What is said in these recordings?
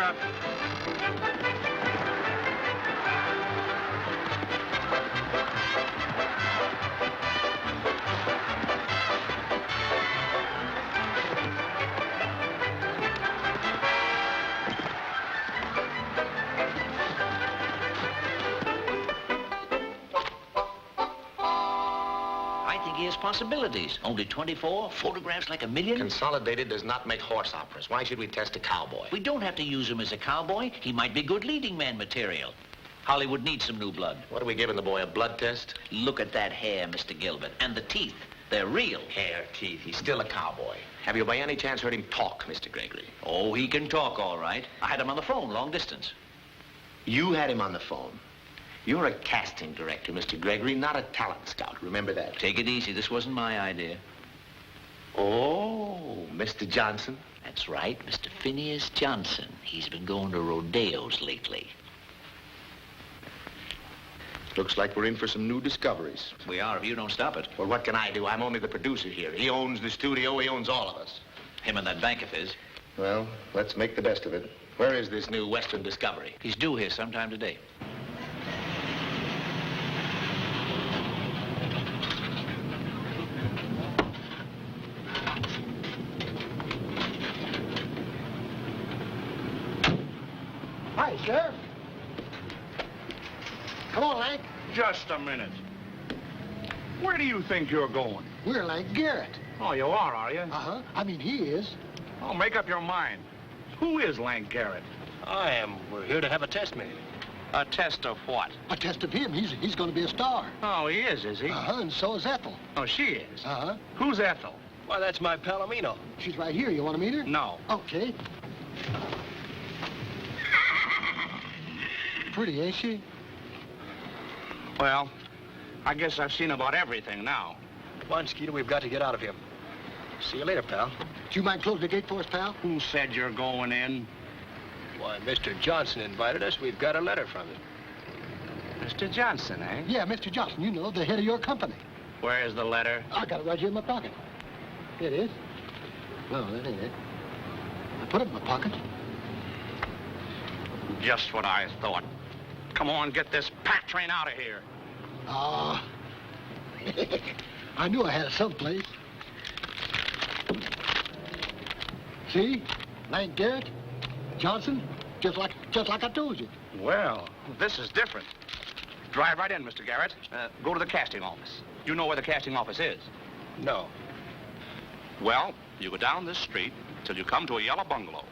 Sheriff. I think he has possibilities. Only 24, photographs like a million. Consolidated does not make horse operas. Why should we test a cowboy? We don't have to use him as a cowboy. He might be good leading man material. Hollywood needs some new blood. What are we giving the boy, a blood test? Look at that hair, Mr. Gilbert. And the teeth. They're real. Hair, teeth. He's still a cowboy. Have you by any chance heard him talk, Mr. Gregory? Oh, he can talk all right. I had him on the phone, long distance. You had him on the phone. You're a casting director, Mr. Gregory, not a talent scout. Remember that. Take it easy. This wasn't my idea. Oh, Mr. Johnson? That's right, Mr. Phineas Johnson. He's been going to rodeos lately. Looks like we're in for some new discoveries. We are, if you don't stop it. Well, what can I do? I'm only the producer here. He owns the studio. He owns all of us. Him and that bank of his. Well, let's make the best of it. Where is this new Western discovery? He's due here sometime today. Hi, Sheriff. Come on, Lank. Just a minute. Where do you think you're going? We're Lank Garrett. Oh, you are you? Uh-huh. I mean, he is. Oh, make up your mind. Who is Lank Garrett? I am. We're here to have a test made. A test of what? A test of him. He's going to be a star. Oh, he is he? Uh-huh, and so is Ethel. Oh, she is? Uh-huh. Who's Ethel? Why, that's my Palomino. She's right here. You want to meet her? No. Okay. Pretty, ain't she? Well, I guess I've seen about everything now. Come on, Skeeter, we've got to get out of here. See you later, pal. Do you mind closing the gate for us, pal? Who said you're going in? Why, Mr. Johnson invited us. We've got a letter from him. Mr. Johnson, eh? Yeah, Mr. Johnson, you know, the head of your company. Where's the letter? I got it right here in my pocket. Here it is. No, that ain't it. I put it in my pocket. Just what I thought. Come on, get this pack train out of here. Ah. I knew I had it someplace. See? Lank Garrett, Johnson, just like I told you. Well, this is different. Drive right in, Mr. Garrett. Go to the casting office. You know where the casting office is? No. Well, you go down this street till you come to a yellow bungalow.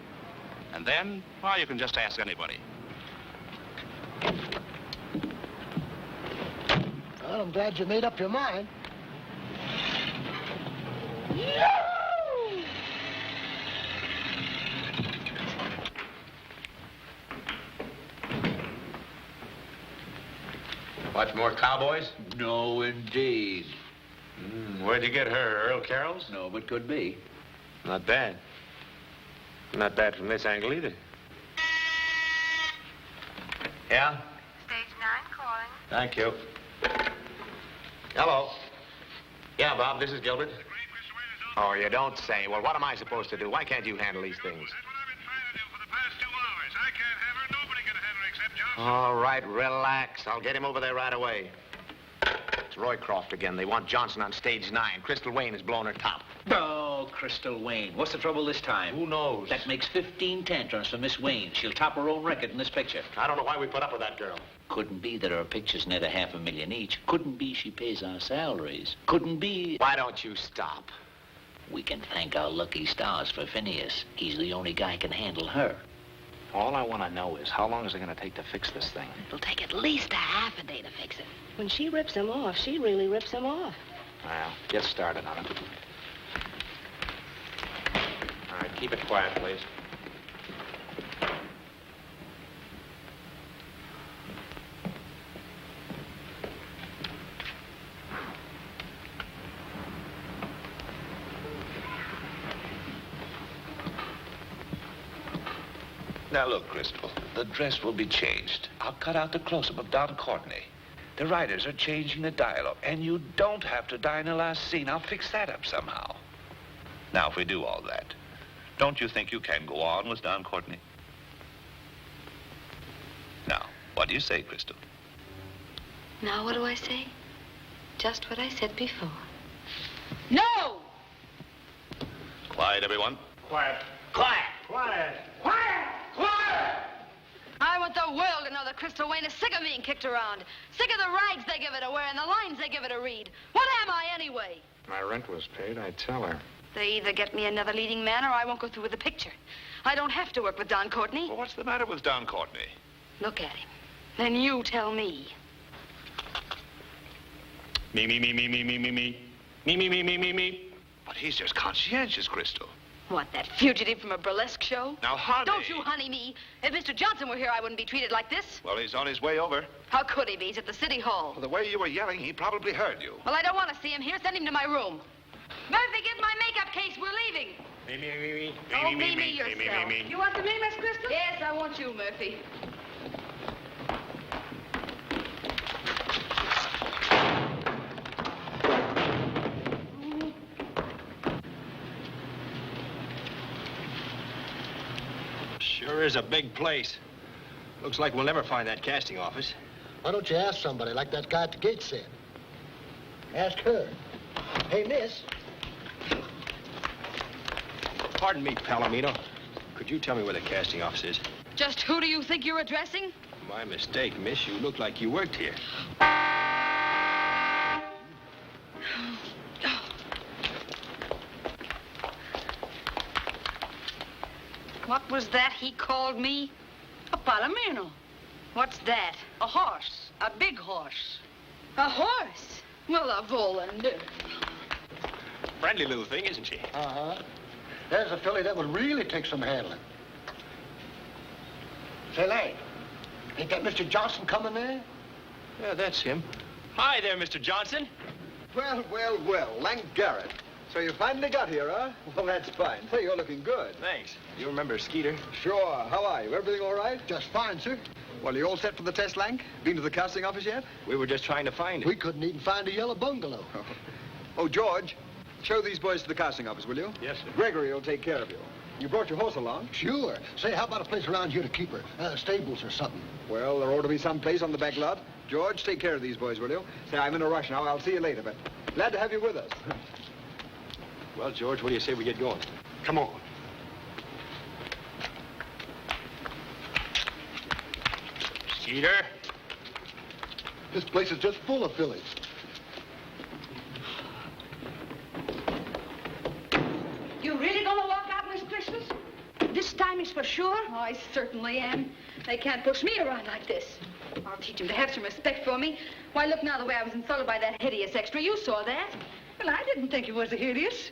And then, well, you can just ask anybody. Well, I'm glad you made up your mind. Watch more cowboys? No, indeed. Where'd you get her, Earl Carroll's? No, but could be. Not bad. Not bad from this angle either. Yeah? Stage 9 calling. Thank you. Hello. Yeah, Bob, this is Gilbert. Oh, you don't say. Well, what am I supposed to do? Why can't you handle these things? That's what I've been trying to do for the past 2 hours. I can't have her. Nobody can have her except Johnson. All right, relax. I'll get him over there right away. It's Roycroft again. They want Johnson on stage 9. Crystal Wayne is blowing her top. Oh, Crystal Wayne. What's the trouble this time? Who knows? That makes 15 tantrums for Miss Wayne. She'll top her own record in this picture. I don't know why we put up with that girl. Couldn't be that our pictures net $500,000 each. Couldn't be she pays our salaries. Couldn't be... Why don't you stop? We can thank our lucky stars for Phineas. He's the only guy can handle her. All I want to know is how long is it going to take to fix this thing? It'll take at least a half a day to fix it. When she rips him off, she really rips him off. Well, get started on it. All right, keep it quiet, please. Now, look, Crystal, the dress will be changed. I'll cut out the close-up of Don Courtney. The writers are changing the dialogue, and you don't have to die in the last scene. I'll fix that up somehow. Now, if we do all that, don't you think you can go on with Don Courtney? What do you say, Crystal? Now what do I say? Just what I said before. No! Quiet, everyone. Quiet. Quiet. Quiet. Quiet! Quiet! I want the world to know that Crystal Wayne is sick of being kicked around. Sick of the rags they give her to wear and the lines they give her to read. What am I, anyway? My rent was paid, I tell her. They either get me another leading man or I won't go through with the picture. I don't have to work with Don Courtney. Well, what's the matter with Don Courtney? Look at him. Then you tell me. Me. But he's just conscientious, Crystal. What, that fugitive from a burlesque show? Now, honey. Don't you honey me. If Mr. Johnson were here, I wouldn't be treated like this. Well, he's on his way over. How could he be? He's at the city hall. Well, the way you were yelling, he probably heard you. Well, I don't want to see him here. Send him to my room. Murphy, get my makeup case. We're leaving. Me yourself. You want to me, Miss Crystal? Yes, I want you, Murphy. Sure is a big place. Looks like we'll never find that casting office. Why don't you ask somebody like that guy at the gate said? Ask her. Hey, miss. Pardon me, Palomino. Could you tell me where the casting office is? Just who do you think you're addressing? My mistake, miss. You look like you worked here. What was that he called me? A palomino. What's that? A horse. A big horse. A horse? Well, of all the nerve. Friendly little thing, isn't she? Uh-huh. There's a filly that would really take some handling. Say, Lang, ain't that Mr. Johnson coming there? Yeah, that's him. Hi there, Mr. Johnson. Well, Lang Garrett. So you finally got here, huh? Well, that's fine. Say, you're looking good. Thanks. You remember Skeeter? Sure. How are you? Everything all right? Just fine, sir. Well, you all set for the test, Lang? Been to the casting office yet? We were just trying to find it. We couldn't even find a yellow bungalow. Oh, George, show these boys to the casting office, will you? Yes, sir. Gregory will take care of you. You brought your horse along? Sure. Say, how about a place around here to keep her? Stables or something. Well, there ought to be some place on the back lot. George, take care of these boys, will you? Say, I'm in a rush now. I'll see you later, but glad to have you with us. Well, George, what do you say we get going? Come on. Skeeter? This place is just full of fillies. You really gonna walk out, Miss Christmas? This time is for sure? Oh, I certainly am. They can't push me around like this. I'll teach them to have some respect for me. Why, look now the way I was insulted by that hideous extra. You saw that. Well, I didn't think it was hideous.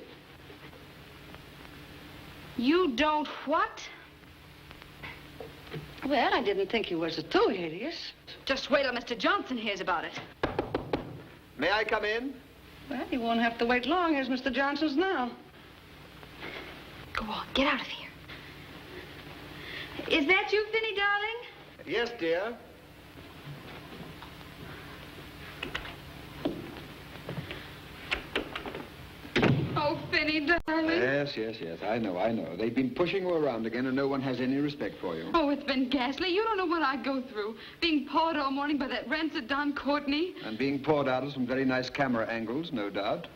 You don't what? Well, I didn't think he was too hideous. Just wait till Mr. Johnson hears about it. May I come in? Well, he won't have to wait long. Here's Mr. Johnson's now. Go on, get out of here. Is that you, Finny, darling? Yes, dear. Oh, Finny, darling. Yes. I know. They've been pushing you around again, and no one has any respect for you. Oh, it's been ghastly. You don't know what I go through. Being pawed all morning by that rancid Don Courtney. And being poured out of some very nice camera angles, no doubt.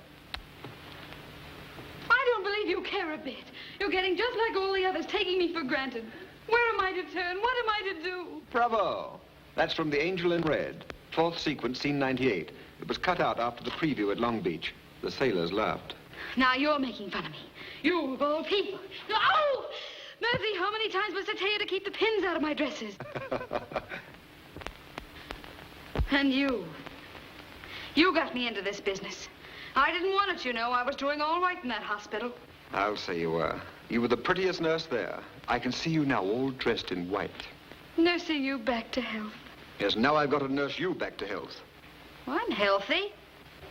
I don't believe you care a bit. You're getting just like all the others, taking me for granted. Where am I to turn? What am I to do? Bravo. That's from The Angel in Red. Fourth sequence, scene 98. It was cut out after the preview at Long Beach. The sailors laughed. Now you're making fun of me. You, of all people. Oh! Murphy, how many times must I tell you to keep the pins out of my dresses? And you. You got me into this business. I didn't want it, you know. I was doing all right in that hospital. I'll say you were. You were the prettiest nurse there. I can see you now all dressed in white. Nursing you back to health. Yes, now I've got to nurse you back to health. Well, I'm healthy.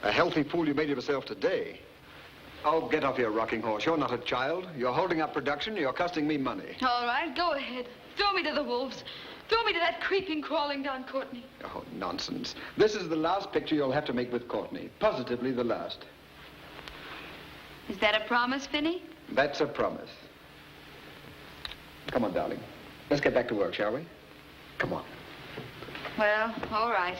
A healthy fool you made of yourself today. Oh, get off your rocking horse. You're not a child. You're holding up production. You're costing me money. All right, go ahead. Throw me to the wolves. Throw me to that creeping, crawling Don Courtney. Oh, nonsense. This is the last picture you'll have to make with Courtney. Positively the last. Is that a promise, Finny? That's a promise. Come on, darling. Let's get back to work, shall we? Come on. Well, all right.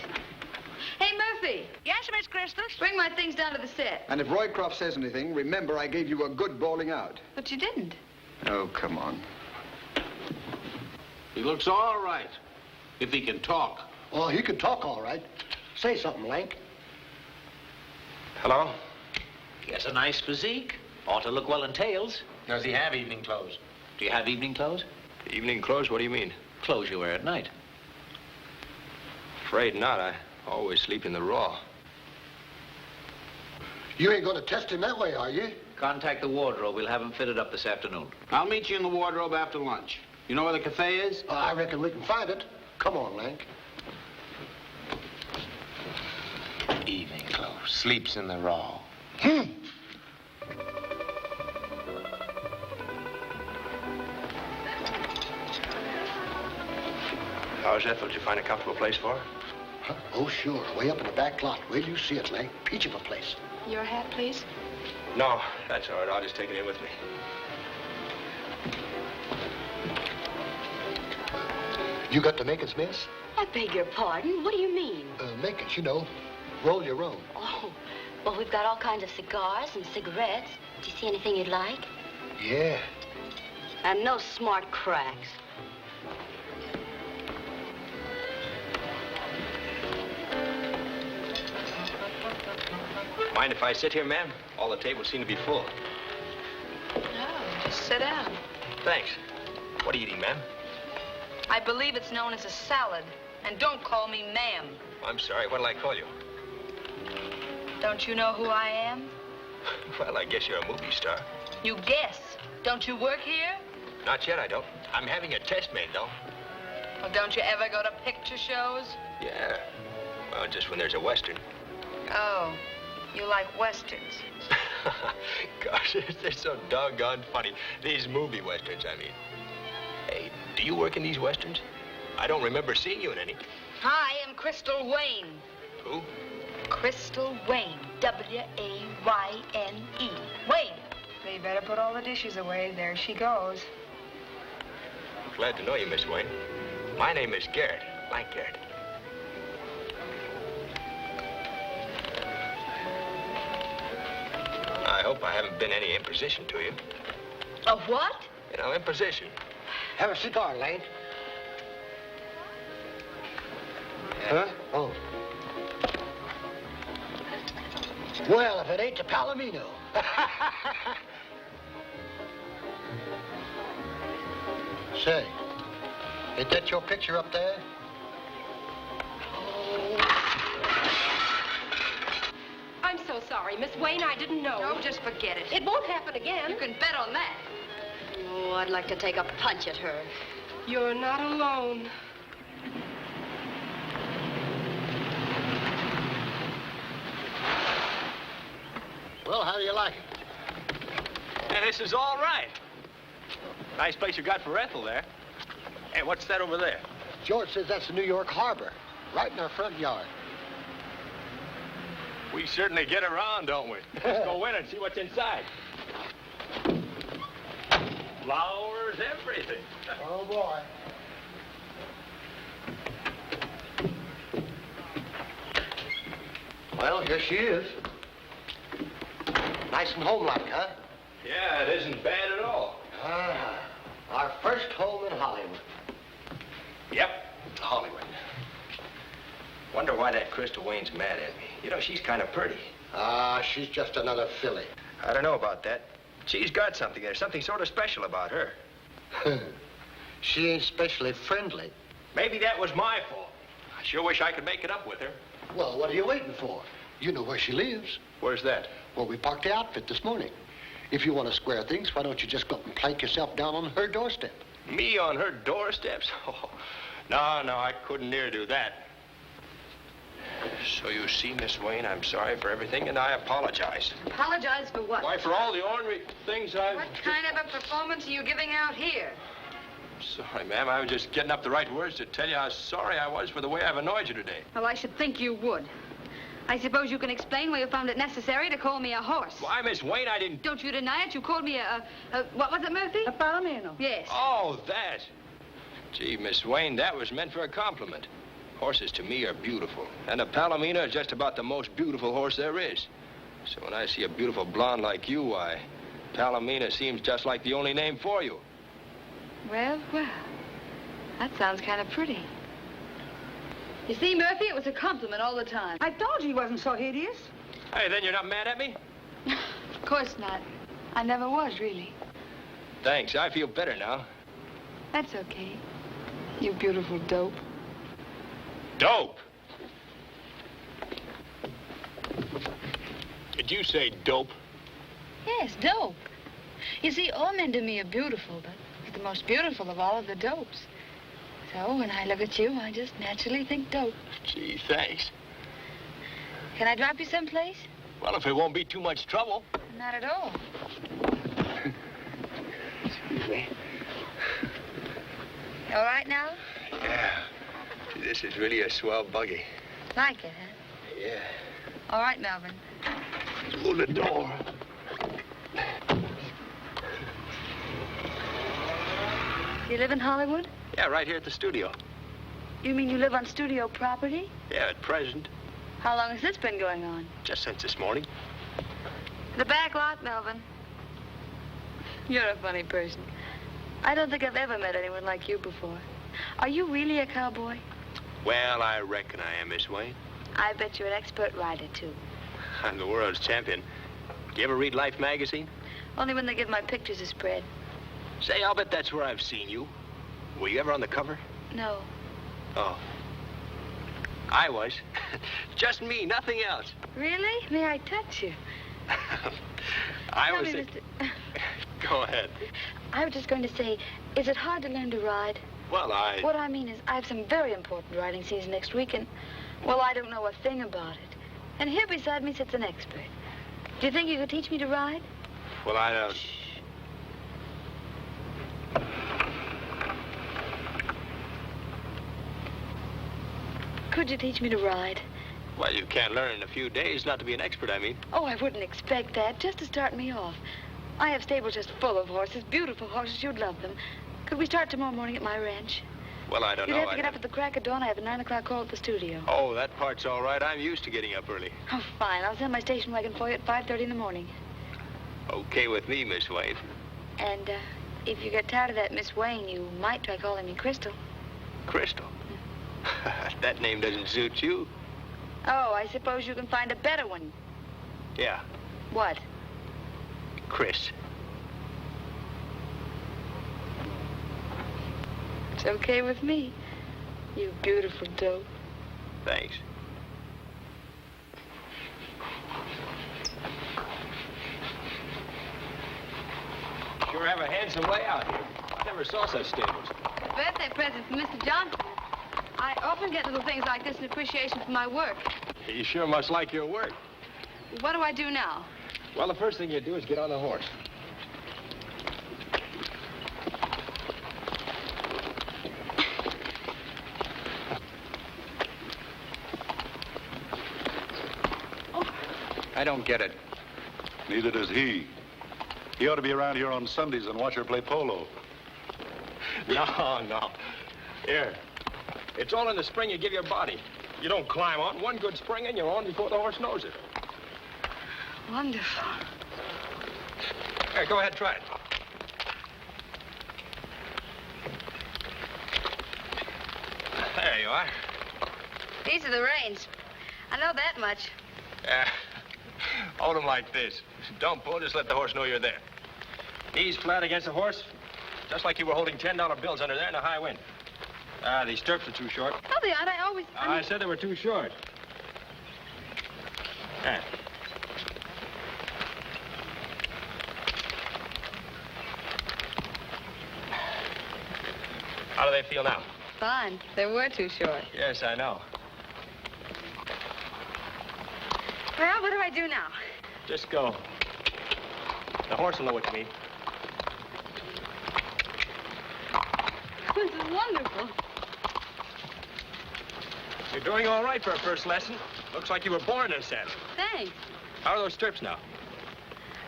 Hey, Murphy, Yes, Miss Crystal? bring my things down to the set. And if Roycroft says anything, remember I gave you a good bawling out. But you didn't. Oh, come on. He looks all right, if he can talk. Oh, he can talk all right. Say something, Lank. Hello? He has a nice physique. Ought to look well in tails. Does he have evening clothes? Do you have evening clothes? Evening clothes? What do you mean? Clothes you wear at night. Afraid not. I always sleep in the raw. You ain't gonna test him that way, are you? Contact the wardrobe. We'll have him fitted up this afternoon. I'll meet you in the wardrobe after lunch. You know where the cafe is? I reckon we can find it. Come on, Lank. Evening clothes. Sleeps in the raw. How's Ethel? Did you find a comfortable place for her? Huh? Oh, sure. Way up in the back lot. Where you see it, Lank. Peach of a place. Your hat, please. No, that's all right. I'll just take it in with me. You got the makings, miss? I beg your pardon. What do you mean? Makings, you know. Roll your own. Oh, well, we've got all kinds of cigars and cigarettes. Do you see anything you'd like? Yeah. And no smart cracks. Mind if I sit here, ma'am? All the tables seem to be full. No, just sit down. Thanks. What are you eating, ma'am? I believe it's known as a salad. And don't call me ma'am. I'm sorry. What'll I call you? Don't you know who I am? Well, I guess you're a movie star. You guess. Don't you work here? Not yet, I don't. I'm having a test made, though. Well, don't you ever go to picture shows? Yeah. Well, just when there's a Western. Oh, you like Westerns. Gosh, they're so doggone funny. These movie Westerns, I mean. Hey, do you work in these Westerns? I don't remember seeing you in any. I am Crystal Wayne. Who? Crystal Wayne. W-A-Y-N-E. Wayne. They better put all the dishes away. There she goes. Glad to know you, Miss Wayne. My name is Garrett. Mike Garrett. I hope I haven't been any imposition to you. A what? You know, imposition. Have a cigar, Lank. Huh? Oh. Well, if it ain't the Palomino. Say, ain't that your picture up there? I'm so sorry, Miss Wayne. I didn't know. Oh, just forget it. It won't happen again. You can bet on that. Oh, I'd like to take a punch at her. You're not alone. Well, how do you like it? Hey, this is all right. Nice place you got for Ethel there. Hey, what's that over there? George says that's the New York Harbor, right in our front yard. We certainly get around, don't we? Let's go in and see what's inside. Flowers, everything. Oh, boy. Well, here she is. Nice and homelike, huh? Yeah, it isn't bad at all. Ah, our first home in Hollywood. Yep, Hollywood. Wonder why that Crystal Wayne's mad at me. You know, she's kind of pretty. Ah, she's just another filly. I don't know about that. She's got something. There's something sort of special about her. She ain't specially friendly. Maybe that was my fault. I sure wish I could make it up with her. Well, what are you waiting for? You know where she lives. Where's that? Well, we parked the outfit this morning. If you want to square things, why don't you just go up and plank yourself down on her doorstep? Me on her doorsteps? Oh, no, I couldn't near do that. So you see, Miss Wayne, I'm sorry for everything, and I apologize. Apologize for what? Why, for all the ornery things I've... What kind of a performance are you giving out here? Sorry, ma'am. I was just getting up the right words to tell you how sorry I was for the way I've annoyed you today. Well, I should think you would. I suppose you can explain why you found it necessary to call me a horse. Why, Miss Wayne, I didn't... Don't you deny it? You called me what was it, Murphy? A Palomino. Yes. Oh, that. Gee, Miss Wayne, that was meant for a compliment. Horses to me are beautiful. And a Palomino is just about the most beautiful horse there is. So when I see a beautiful blonde like you, why, Palomino seems just like the only name for you. Well, well. That sounds kind of pretty. You see, Murphy, it was a compliment all the time. I told you he wasn't so hideous. Hey, then you're not mad at me? Of course not. I never was, really. Thanks. I feel better now. That's okay. You beautiful dope. Dope? Did you say dope? Yes, dope. You see, all men to me are beautiful, but he's the most beautiful of all of the dopes. So when I look at you, I just naturally think dope. Gee, thanks. Can I drop you someplace? Well, if it won't be too much trouble. Not at all. Excuse me. You all right now? Yeah. This is really a swell buggy. Like it, huh? Yeah. All right, Melvin. Hold the door. You live in Hollywood? Yeah, right here at the studio. You mean you live on studio property? Yeah, at present. How long has this been going on? Just since this morning. The back lot, Melvin. You're a funny person. I don't think I've ever met anyone like you before. Are you really a cowboy? Well, I reckon I am, Miss Wayne. I bet you're an expert rider, too. I'm the world's champion. Do you ever read Life magazine? Only when they give my pictures a spread. Say, I'll bet that's where I've seen you. Were you ever on the cover? No. Oh. I was. Just me, nothing else. Really? May I touch you? I was... Tell me, Mr. Go ahead. I was just going to say, is it hard to learn to ride? Well, What I mean is, I have some very important riding season next week, and, well, I don't know a thing about it. And here beside me sits an expert. Do you think you could teach me to ride? Well, I don't... Shh. Could you teach me to ride? Well, you can't learn in a few days, not to be an expert, I mean. Oh, I wouldn't expect that, just to start me off. I have stables just full of horses, beautiful horses. You'd love them. Could we start tomorrow morning at my ranch? Well, I don't know. You'd have to get up at the crack of dawn. I have a 9 o'clock call at the studio. Oh, that part's all right. I'm used to getting up early. Oh, fine. I'll send my station wagon for you at 5:30 in the morning. Okay with me, Miss Wayne. And, if you get tired of that Miss Wayne, you might try calling me Crystal. Crystal? That name doesn't suit you. Oh, I suppose you can find a better one. Yeah, What? Chris. It's okay with me. You beautiful dope. Thanks. Sure have a handsome layout here. I never saw such stables. Birthday present from Mr. Johnson. I often get little things like this in appreciation for my work. You sure must like your work. What do I do now? Well, the first thing you do is get on the horse. I don't get it. Neither does he. He ought to be around here on Sundays and watch her play polo. No. Here. It's all in the spring you give your body. You don't climb on. One good spring and you're on before the horse knows it. Wonderful. Here, go ahead, try it. There you are. These are the reins. I know that much. Hold them like this. Don't pull, just let the horse know you're there. Knees flat against the horse, just like you were holding $10 bills under there in a high wind. These stirrups are too short. Oh, they aren't. I always... I said they were too short. There. How do they feel now? Fine. They were too short. Yes, I know. Well, what do I do now? Just go. The horse will know what you mean. This is wonderful. You're doing all right for a first lesson. Looks like you were born in a saddle. Thanks. How are those strips now?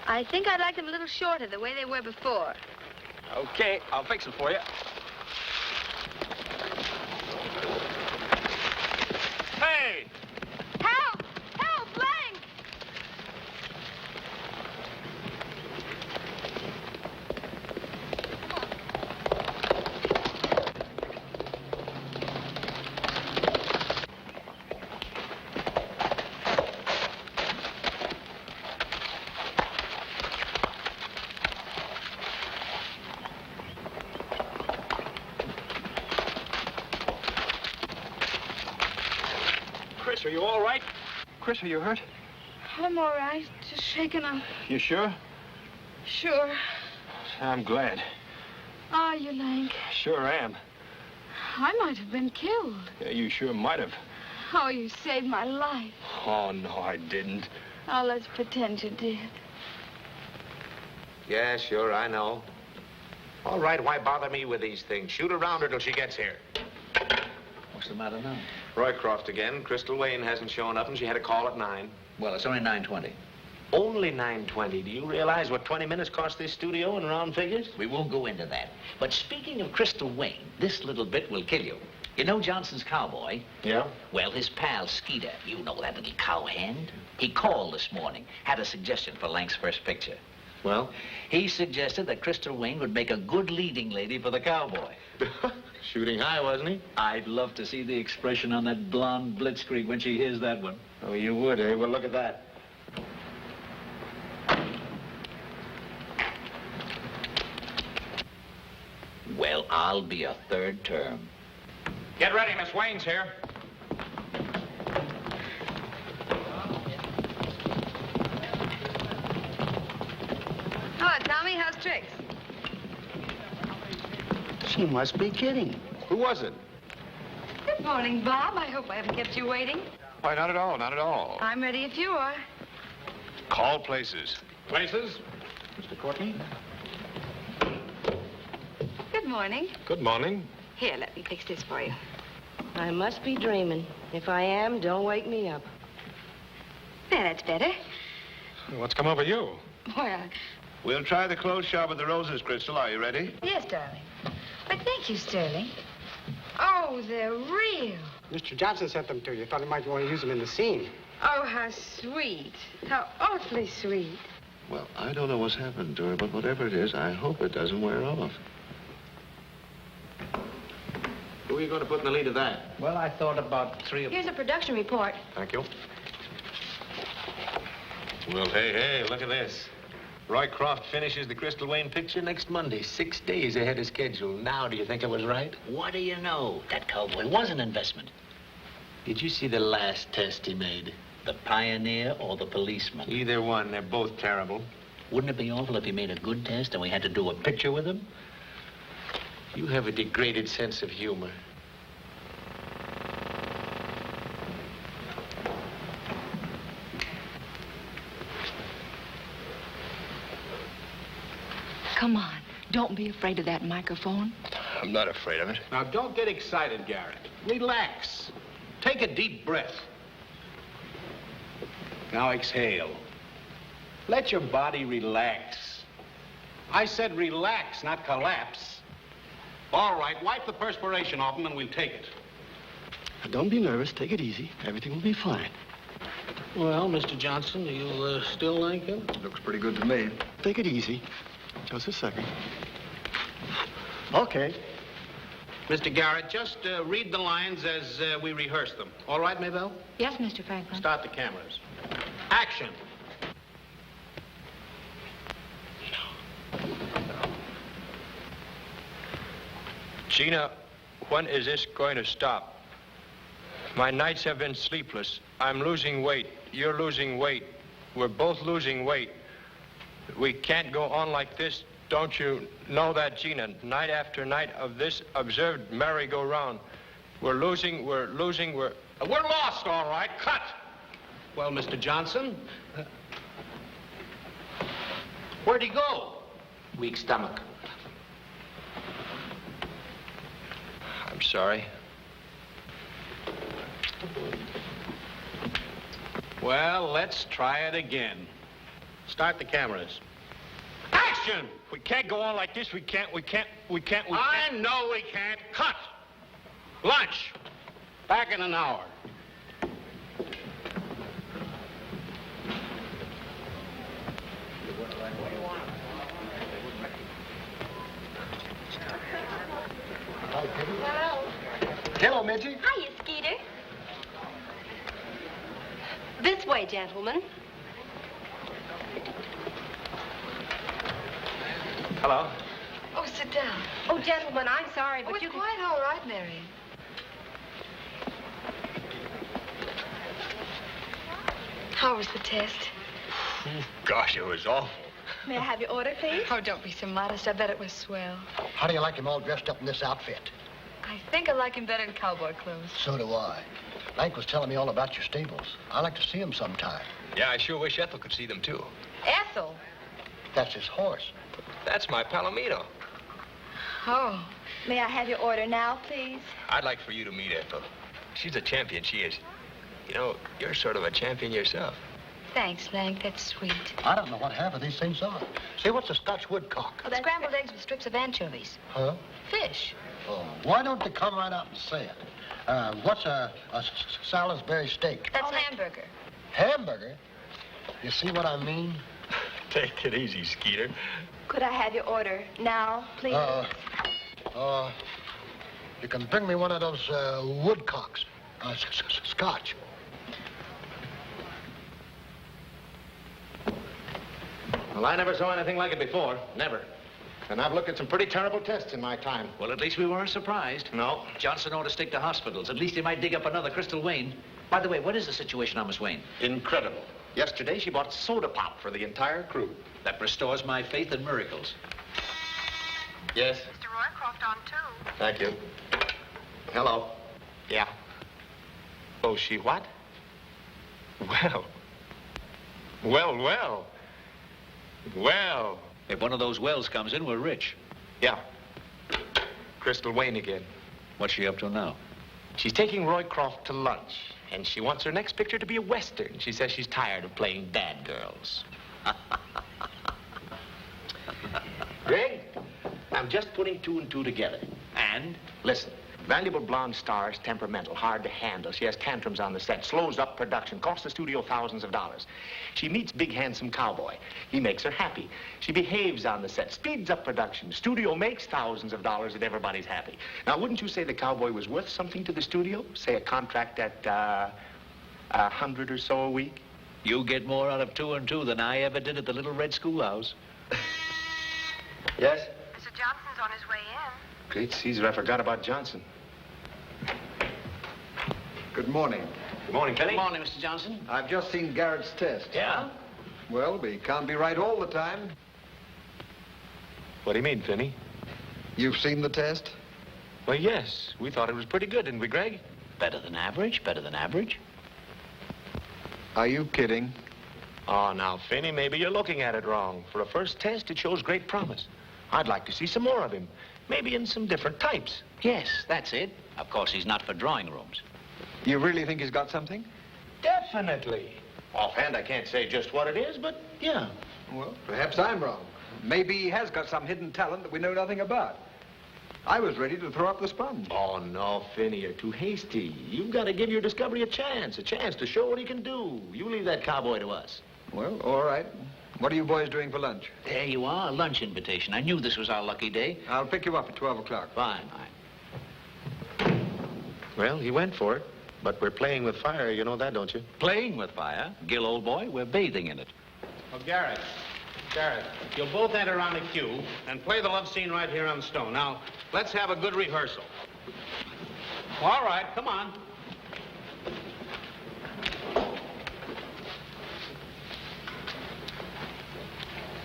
I think I'd like them a little shorter, the way they were before. Okay, I'll fix them for you. are you all right? Chris, are you hurt? I'm all right. Just shaken up. You sure? Sure. I'm glad. Are you, Lank? Sure am. I might have been killed. Yeah, you sure might have. Oh, you saved my life. Oh, no, I didn't. Oh, let's pretend you did. Yeah, sure, I know. All right, why bother me with these things? Shoot around her till she gets here. What's the matter now? Roycroft again. Crystal Wayne hasn't shown up, and she had a call at 9. Well, it's only 9:20. Only 9:20. Do you realize what 20 minutes cost this studio in round figures? We won't go into that. But speaking of Crystal Wayne, this little bit will kill you. You know Johnson's Cowboy? Yeah? Well, his pal Skeeter, you know that little cowhand? He called this morning, had a suggestion for Lank's first picture. Well? He suggested that Crystal Wayne would make a good leading lady for the cowboy. Shooting high, wasn't he? I'd love to see the expression on that blonde blitzkrieg when she hears that one. Oh, you would, eh? Well, look at that. Well, I'll be a third term. Get ready, Miss Wayne's here. Hello, Tommy. How's tricks? She must be kidding. Who was it? Good morning, Bob. I hope I haven't kept you waiting. Why, not at all, not at all. I'm ready if you are. Call places. Places? Mr. Courtney? Good morning. Good morning. Here, let me fix this for you. I must be dreaming. If I am, don't wake me up. There, that's better. What's come over you? Well, We'll try the clothes shop at the Roses, Crystal. Are you ready? yes, darling. But thank you, Sterling. Oh, they're real. Mr. Johnson sent them to you. Thought he might want to use them in the scene. Oh, how sweet. How awfully sweet. Well, I don't know what's happened to her, but whatever it is, I hope it doesn't wear off. Who are you going to put in the lead of that? Well, I thought about 3 of... Here's a production report. Thank you. Well, hey, look at this. Roycroft finishes the Crystal Wayne picture next Monday, 6 days ahead of schedule. Now, do you think I was right? What do you know? That cowboy was an investment. Did you see the last test he made? The pioneer or the policeman? Either one. They're both terrible. Wouldn't it be awful if he made a good test and we had to do a picture with him? You have a degraded sense of humor. Come on. Don't be afraid of that microphone. I'm not afraid of it. Now, don't get excited, Garrett. Relax. Take a deep breath. Now exhale. Let your body relax. I said relax, not collapse. All right, wipe the perspiration off him and we'll take it. Now, don't be nervous. Take it easy. Everything will be fine. Well, Mr. Johnson, do you still like him? Looks pretty good to me. Take it easy. Just a second. Okay. Mr. Garrett, just read the lines as we rehearse them. All right, Maybelle? Yes, Mr. Franklin. Start the cameras. Action. Gina, when is this going to stop? My nights have been sleepless. I'm losing weight. You're losing weight. We're both losing weight. We can't go on like this. Don't you know that, Gina? Night after night of this observed merry-go-round. We're losing. We're lost, all right. Cut. Well, Mr. Johnson, where'd he go? Weak stomach. I'm sorry. Well, let's try it again. Start the cameras. Action! We can't go on like this. We can't. I know we can't. Cut. Lunch. Back in an hour. Hello, Midgie. Hiya, Skeeter. This way, gentlemen. Hello. Oh, sit down. Oh, gentlemen, I'm sorry, but It's you can... quite all right, Marion. How was the test? Gosh, it was awful. May I have your order, please? Oh, don't be so modest. I bet it was swell. How do you like him all dressed up in this outfit? I think I like him better in cowboy clothes. So do I. Lank was telling me all about your stables. I'd like to see him sometime. Yeah, I sure wish Ethel could see them, too. Ethel? That's his horse. That's my Palomino. Oh. May I have your order now, please? I'd like for you to meet Ethel. She's a champion, she is. You know, you're sort of a champion yourself. Thanks, Lank. That's sweet. I don't know what half of these things are. Say, what's a Scotch woodcock? Oh, scrambled eggs with strips of anchovies. Huh? Fish. Oh, why don't they come right out and say it? What's a Salisbury steak? That's hamburger. Hamburger? You see what I mean? Take it easy, Skeeter. Could I have your order now, please? You can bring me one of those woodcocks. Scotch. Well, I never saw anything like it before. Never. And I've looked at some pretty terrible tests in my time. Well, at least we weren't surprised. No. Johnson ought to stick to hospitals. At least he might dig up another Crystal Wayne. By the way, what is the situation on Miss Wayne? Incredible. Yesterday, she bought soda pop for the entire crew. That restores my faith in miracles. Yes? Mr. Roycroft on, too. Thank you. Hello. Yeah. Oh, she what? Well. If one of those wells comes in, we're rich. Yeah. Crystal Wayne again. What's she up to now? She's taking Roycroft to lunch, and she wants her next picture to be a Western. She says she's tired of playing bad girls. Greg, I'm just putting two and two together. And? Listen, valuable blonde star is temperamental, hard to handle. She has tantrums on the set, slows up production, costs the studio thousands of dollars. She meets big, handsome cowboy. He makes her happy. She behaves on the set, speeds up production. Studio makes thousands of dollars and everybody's happy. Now, wouldn't you say the cowboy was worth something to the studio? Say a contract at, 100 or so a week? You get more out of two and two than I ever did at the Little Red Schoolhouse. Yes? Mr. Johnson's on his way in. Great Caesar, I forgot about Johnson. Good morning. Good morning, Penny. Good morning, Mr. Johnson. I've just seen Garrett's test. Yeah? Well, we can't be right all the time. What do you mean, Penny? You've seen the test? Well, yes. We thought it was pretty good, didn't we, Greg? Better than average, better than average. Are you kidding? Oh, now, Finney, maybe you're looking at it wrong. For a first test, it shows great promise. I'd like to see some more of him. Maybe in some different types. Yes, that's it. Of course, he's not for drawing rooms. You really think he's got something? Definitely. Offhand, I can't say just what it is, but yeah. Well, perhaps I'm wrong. Maybe he has got some hidden talent that we know nothing about. I was ready to throw up the sponge. Oh, no, Finney, you're too hasty. You've got to give your discovery a chance to show what he can do. You leave that cowboy to us. Well, all right. What are you boys doing for lunch? There you are, a lunch invitation. I knew this was our lucky day. I'll pick you up at 12 o'clock. Fine. Well, he went for it. But we're playing with fire, you know that, don't you? Playing with fire? Gil, old boy, we're bathing in it. Oh, Garrett, you'll both enter on the cue and play the love scene right here on the stone. Now, let's have a good rehearsal. All right, come on.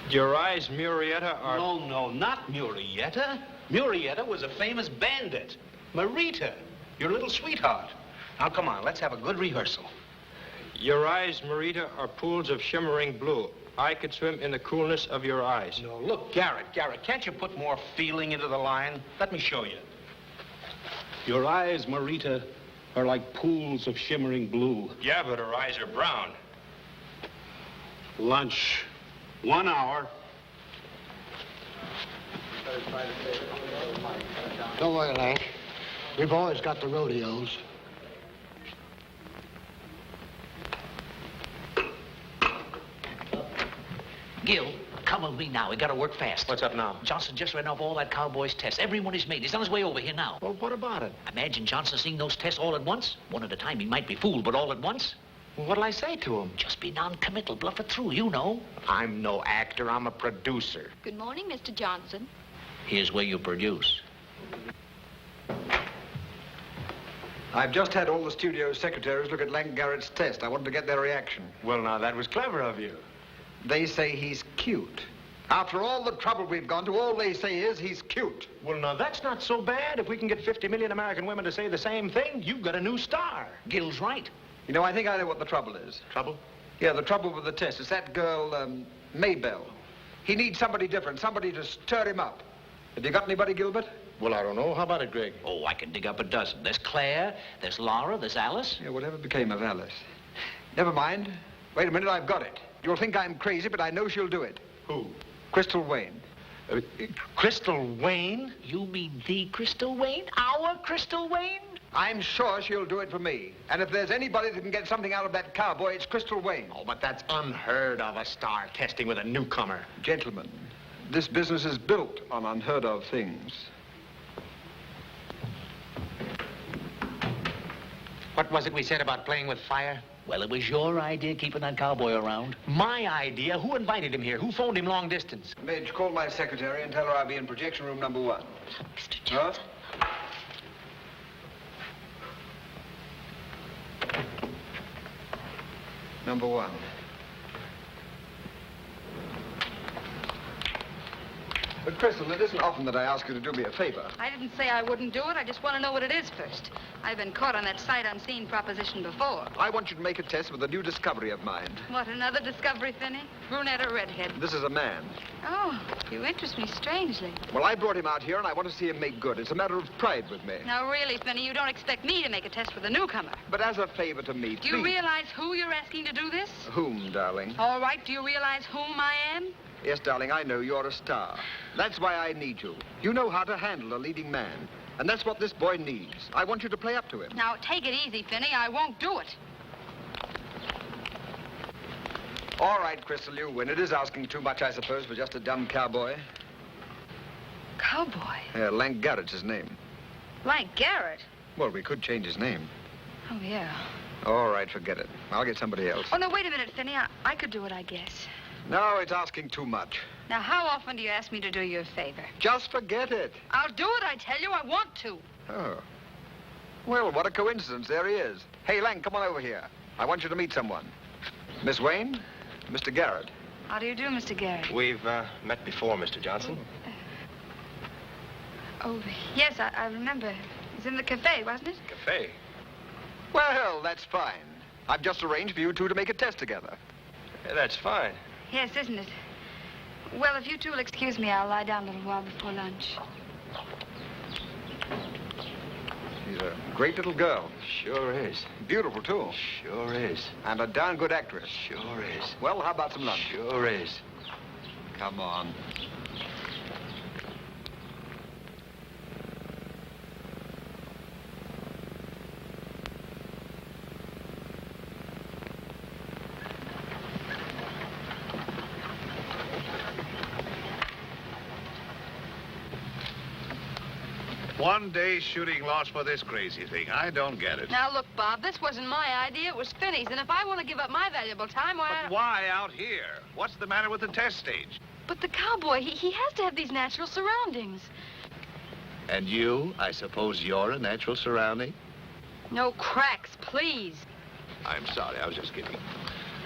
Your eyes, Murietta, are... No, not Murietta. Murietta was a famous bandit. Marita, your little sweetheart. Now, come on, let's have a good rehearsal. Your eyes, Marita, are pools of shimmering blue. I could swim in the coolness of your eyes. No, look, Garrett, can't you put more feeling into the line? Let me show you. Your eyes, Marita, are like pools of shimmering blue. Yeah, but her eyes are brown. Lunch. 1 hour. Don't worry, Lank. We've always got the rodeos. Gil, come with me now. We gotta work fast. What's up now? Johnson just ran off all that cowboy's tests. Everyone is made. He's on his way over here now. Well, what about it? Imagine Johnson seeing those tests all at once. One at a time, he might be fooled, but all at once? Well, what'll I say to him? Just be non-committal. Bluff it through, you know. I'm no actor. I'm a producer. Good morning, Mr. Johnson. Here's where you produce. I've just had all the studio secretaries look at Lank Garrett's test. I wanted to get their reaction. Well, now, that was clever of you. They say he's cute. After all the trouble we've gone to, all they say is he's cute. Well, now, that's not so bad. If we can get 50 million American women to say the same thing, you've got a new star. Gil's right. You know, I think I know what the trouble is. Trouble? Yeah, the trouble with the test. It's that girl, Maybelle. He needs somebody different, somebody to stir him up. Have you got anybody, Gilbert? Well, I don't know. How about it, Greg? Oh, I can dig up a dozen. There's Claire, there's Laura, there's Alice. Yeah, whatever became of Alice? Never mind. Wait a minute, I've got it. You'll think I'm crazy, but I know she'll do it. Who? Crystal Wayne. Crystal Wayne? You mean the Crystal Wayne? Our Crystal Wayne? I'm sure she'll do it for me. And if there's anybody that can get something out of that cowboy, it's Crystal Wayne. Oh, but that's unheard of, a star testing with a newcomer. Gentlemen, this business is built on unheard of things. What was it we said about playing with fire? Well, it was your idea keeping that cowboy around. My idea? Who invited him here? Who phoned him long distance? Midge, call my secretary and tell her I'll be in projection room number 1. Mr. Johnson. Huh? Number 1. But, Crystal, it isn't often that I ask you to do me a favor. I didn't say I wouldn't do it. I just want to know what it is first. I've been caught on that sight unseen proposition before. I want you to make a test with a new discovery of mine. What, another discovery, Finney? Brunette or redhead? This is a man. Oh, you interest me strangely. Well, I brought him out here, and I want to see him make good. It's a matter of pride with me. Now, really, Finney, you don't expect me to make a test with a newcomer. But as a favor to me, Do you realize who you're asking to do this? Whom, darling? All right, do you realize whom I am? Yes, darling, I know you're a star. That's why I need you. You know how to handle a leading man. And that's what this boy needs. I want you to play up to him. Now, take it easy, Finney. I won't do it. All right, Crystal, you win. It is asking too much, I suppose, for just a dumb cowboy. Cowboy? Yeah, Lank Garrett's his name. Like Garrett? Well, we could change his name. Oh, yeah. All right, forget it. I'll get somebody else. Oh, no, wait a minute, Finney. I could do it, I guess. No, it's asking too much. Now, how often do you ask me to do you a favor? Just forget it. I'll do it, I tell you. I want to. Oh. Well, what a coincidence. There he is. Hey, Lank, come on over here. I want you to meet someone. Miss Wayne, Mr. Garrett. How do you do, Mr. Garrett? We've met before, Mr. Johnson. Oh, yes, I remember. It was in the cafe, wasn't it? Cafe? Well, that's fine. I've just arranged for you two to make a test together. Yeah, that's fine. Yes, isn't it? Well, if you two will excuse me, I'll lie down a little while before lunch. She's a great little girl. Sure is. Beautiful, too. Sure is. And a darn good actress. Sure is. Well, how about some lunch? Sure is. Come on. One day shooting lost for this crazy thing. I don't get it. Now, look, Bob, this wasn't my idea. It was Finney's. And if I want to give up my valuable time, why... But why out here? What's the matter with the test stage? But the cowboy, he has to have these natural surroundings. And you? I suppose you're a natural surrounding? No cracks, please. I'm sorry. I was just kidding.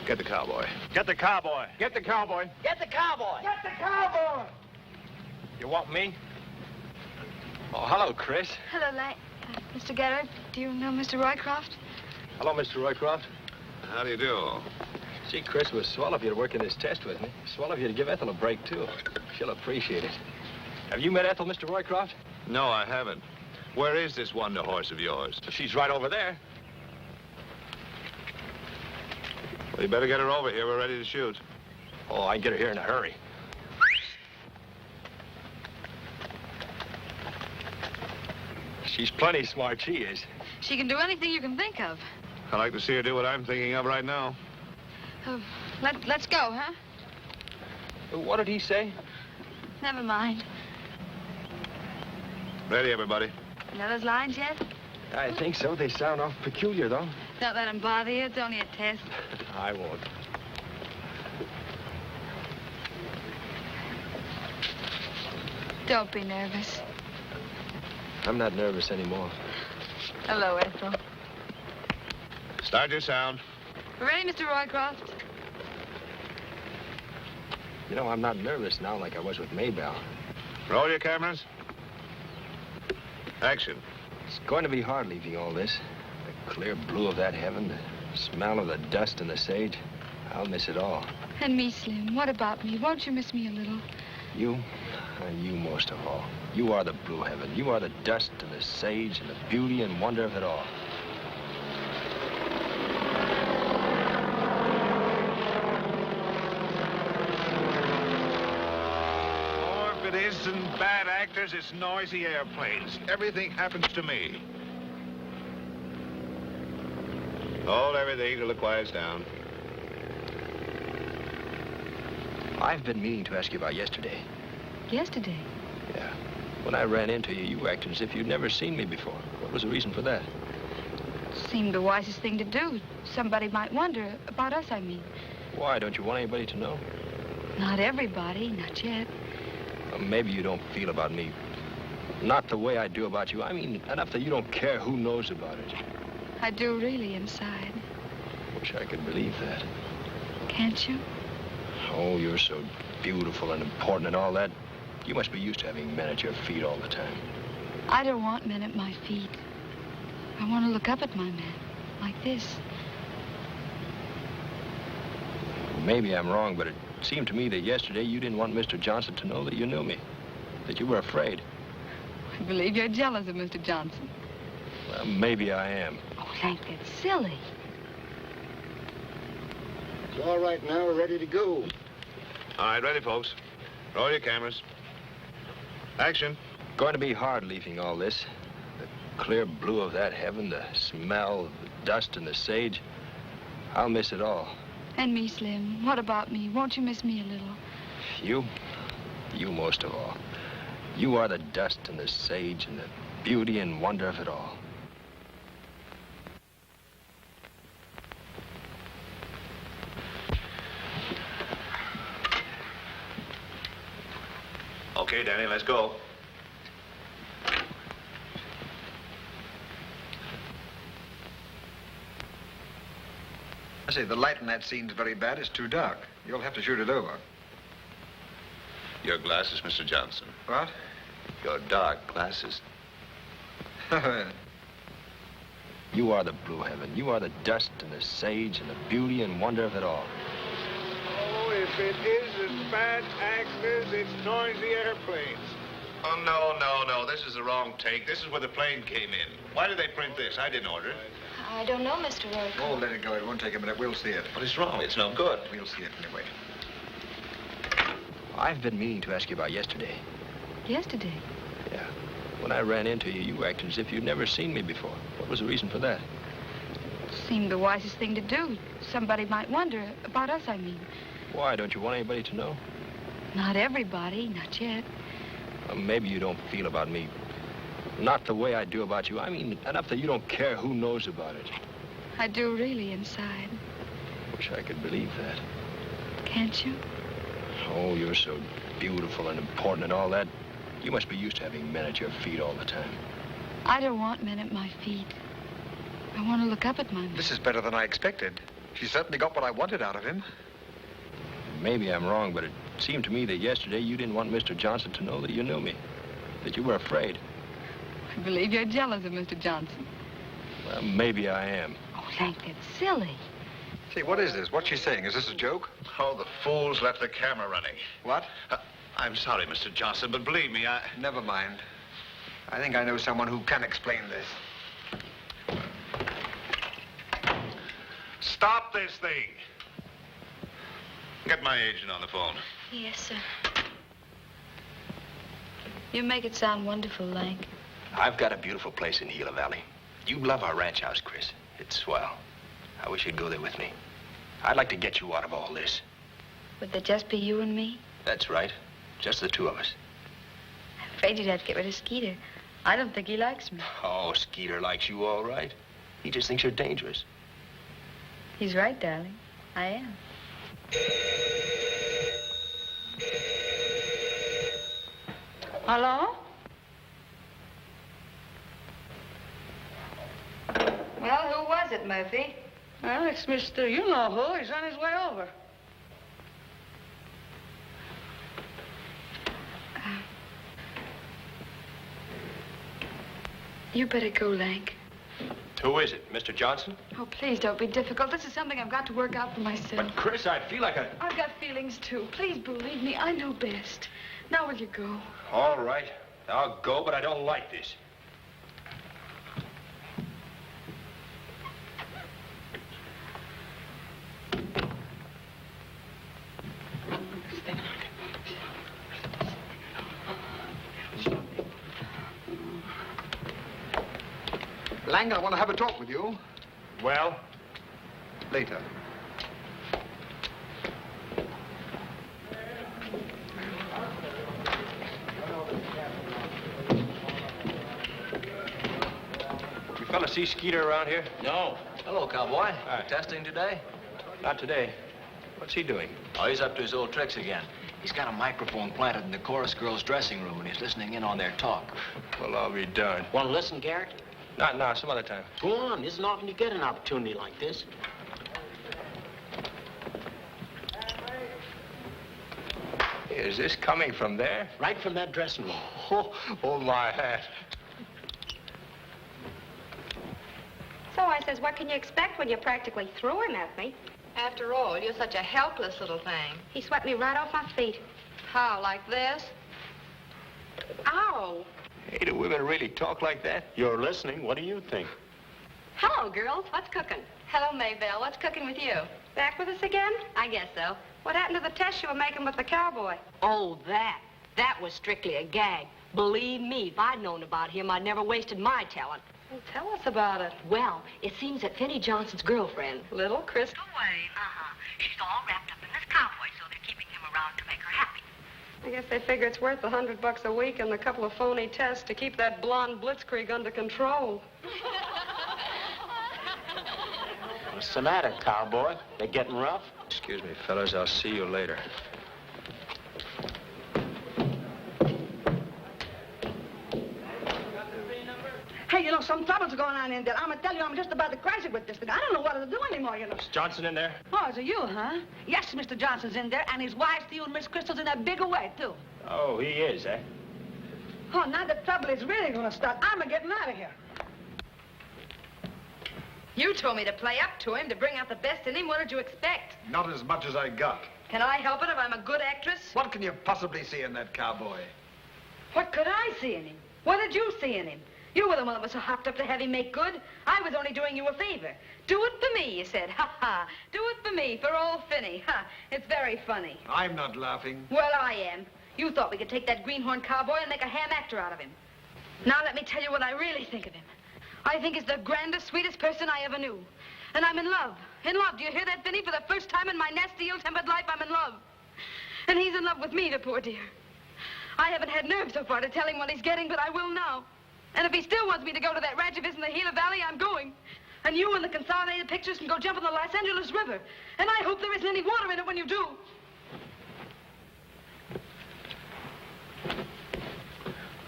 Get the cowboy. Get the cowboy. Get the cowboy. Get the cowboy! Get the cowboy! You want me? Oh, hello, Chris. Hello, Mr. Garrett. Do you know Mr. Roycroft? Hello, Mr. Roycroft. How do you do? Gee, Chris, it was swell of you to work in this test with me. Swell of you to give Ethel a break, too. She'll appreciate it. Have you met Ethel, Mr. Roycroft? No, I haven't. Where is this wonder horse of yours? She's right over there. Well, you better get her over here. We're ready to shoot. Oh, I can get her here in a hurry. She's plenty smart, she is. She can do anything you can think of. I'd like to see her do what I'm thinking of right now. Let's go, huh? What did he say? Never mind. Ready, everybody. Know those lines yet? I think so. They sound off peculiar, though. Don't let them bother you. It's only a test. I won't. Don't be nervous. I'm not nervous anymore. Hello, Ethel. Start your sound. Ready, Mr. Roycroft? You know, I'm not nervous now like I was with Maybelle. Roll your cameras. Action. It's going to be hard leaving all this. The clear blue of that heaven, the smell of the dust and the sage. I'll miss it all. And me, Slim. What about me? Won't you miss me a little? You most of all. You are the blue heaven. You are the dust and the sage and the beauty and wonder of it all. Or if it isn't bad actors, it's noisy airplanes. Everything happens to me. Hold everything till it quiets down. I've been meaning to ask you about yesterday. Yesterday? Yeah. When I ran into you, you acted as if you'd never seen me before. What was the reason for that? Seemed the wisest thing to do. Somebody might wonder. About us, I mean. Why? Don't you want anybody to know? Not everybody. Not yet. Well, maybe you don't feel about me. Not the way I do about you. I mean, enough that you don't care who knows about it. I do really inside. Wish I could believe that. Can't you? Oh, you're so beautiful and important and all that. You must be used to having men at your feet all the time. I don't want men at my feet. I want to look up at my man, like this. Maybe I'm wrong, but it seemed to me that yesterday you didn't want Mr. Johnson to know that you knew me, that you were afraid. I believe you're jealous of Mr. Johnson. Well, maybe I am. Oh, Hank, that's silly. It's all right now. We're ready to go. All right, ready, folks. Roll your cameras. Action. Going to be hard leaving all this. The clear blue of that heaven, the smell, the dust and the sage. I'll miss it all. And me, Slim. What about me? Won't you miss me a little? You most of all. You are the dust and the sage and the beauty and wonder of it all. Okay, Danny, let's go. I say, the light in that scene's very bad. It's too dark. You'll have to shoot it over. Your glasses, Mr. Johnson. What? Your dark glasses. You are the blue heaven. You are the dust and the sage and the beauty and wonder of it all. Oh, if it isn't bad actors, it's noisy airplanes. Oh, no. This is the wrong take. This is where the plane came in. Why did they print this? I didn't order it. I don't know, Mr. Roycroft. Oh, let it go. It won't take a minute. We'll see it. What is wrong? It's no good. We'll see it anyway. I've been meaning to ask you about yesterday. Yesterday? Yeah. When I ran into you, you acted as if you'd never seen me before. What was the reason for that? Seemed the wisest thing to do. Somebody might wonder. About us, I mean. Why? Don't you want anybody to know? Not everybody. Not yet. Well, maybe you don't feel about me. Not the way I do about you. I mean, enough that you don't care who knows about it. I do really inside. Wish I could believe that. Can't you? Oh, you're so beautiful and important and all that. You must be used to having men at your feet all the time. I don't want men at my feet. I want to look up at my man. This is better than I expected. She certainly got what I wanted out of him. Maybe I'm wrong, but it seemed to me that yesterday you didn't want Mr. Johnson to know that you knew me, that you were afraid. I believe you're jealous of Mr. Johnson. Well, maybe I am. Oh, Hank, that's silly. Say, what is this? What's she saying? Is this a joke? Oh, the fools left the camera running. What? I'm sorry, Mr. Johnson, but believe me, Never mind. I think I know someone who can explain this. Stop this thing. Get my agent on the phone. Yes, sir. You make it sound wonderful, Lank. I've got a beautiful place in Gila Valley. You love our ranch house, Chris. It's swell. I wish you'd go there with me. I'd like to get you out of all this. Would there just be you and me? That's right. Just the two of us. I'm afraid you'd have to get rid of Skeeter. I don't think he likes me. Oh, Skeeter likes you all right. He just thinks you're dangerous. He's right, darling. I am. Hello? Well, who was it, Murphy? Well, it's Mr. You-know-who. He's on his way over. You better go, Lank. Who is it, Mr. Johnson? Oh, please don't be difficult. This is something I've got to work out for myself. But, Chris, I feel like I've got feelings, too. Please believe me. I know best. Now will you go? All right. I'll go, but I don't like this. Lang, I want to have a talk with you. Well? Later. You fellas see Skeeter around here? No. Hello, cowboy. Hi. Testing today? Not today. What's he doing? Oh, he's up to his old tricks again. He's got a microphone planted in the chorus girls' dressing room, and he's listening in on their talk. Well, I'll be darned. Want to listen, Garrett? Not now, some other time. Go on. Isn't often you get an opportunity like this. Is this coming from there? Right from that dressing room. Oh, my hat. So I says, what can you expect when you practically threw him at me? After all, you're such a helpless little thing. He swept me right off my feet. How, like this? Ow! Hey, do women really talk like that? You're listening. What do you think? Hello, girls. What's cooking? Hello, Maybelle. What's cooking with you? Back with us again? I guess so. What happened to the test you were making with the cowboy? Oh, that. That was strictly a gag. Believe me, if I'd known about him, I'd never wasted my talent. Well, tell us about it. Well, it seems that Finney Johnson's girlfriend... Little Crystal Wayne. She's all wrapped up in this cowboy, so they're keeping him around to make her happy. I guess they figure it's worth $100 a week and a couple of phony tests to keep that blonde blitzkrieg under control. What's the matter, cowboy? They getting rough? Excuse me, fellas. I'll see you later. Hey, you know, some trouble's going on in there. I'm gonna tell you, I'm just about to crash it with this thing. I don't know what to do anymore, you know. Is Johnson in there? Oh, is it you, huh? Yes, Mr. Johnson's in there, and his wife's to you and Miss Crystal's in a bigger way, too. Oh, he is, eh? Oh, now the trouble is really gonna start. I'm getting out of here. You told me to play up to him, to bring out the best in him. What did you expect? Not as much as I got. Can I help it if I'm a good actress? What can you possibly see in that cowboy? What could I see in him? What did you see in him? You were the one that was so hopped up to have him make good. I was only doing you a favor. Do it for me, you said. Ha, ha. Do it for me, for old Finney. Ha. It's very funny. I'm not laughing. Well, I am. You thought we could take that greenhorn cowboy and make a ham actor out of him. Now let me tell you what I really think of him. I think he's the grandest, sweetest person I ever knew. And I'm in love. In love. Do you hear that, Finney? For the first time in my nasty, ill-tempered life, I'm in love. And he's in love with me, the poor dear. I haven't had nerve so far to tell him what he's getting, but I will now. And if he still wants me to go to that ranch of his in the Gila Valley, I'm going. And you and the Consolidated Pictures can go jump in the Los Angeles River. And I hope there isn't any water in it when you do.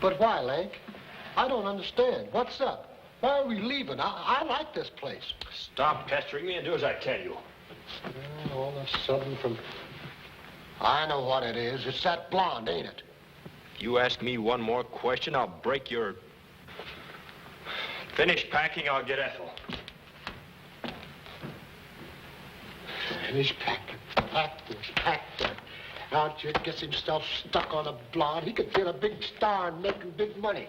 But why, Lank? I don't understand. What's up? Why are we leaving? I like this place. Stop pestering me and do as I tell you. All of a sudden from... I know what it is. It's that blonde, ain't it? If you ask me one more question, I'll break your... Finish packing, I'll get Ethel. Finish packing. Pack this, pack that. Archie gets himself stuck on a blonde. He could get a big star and making big money.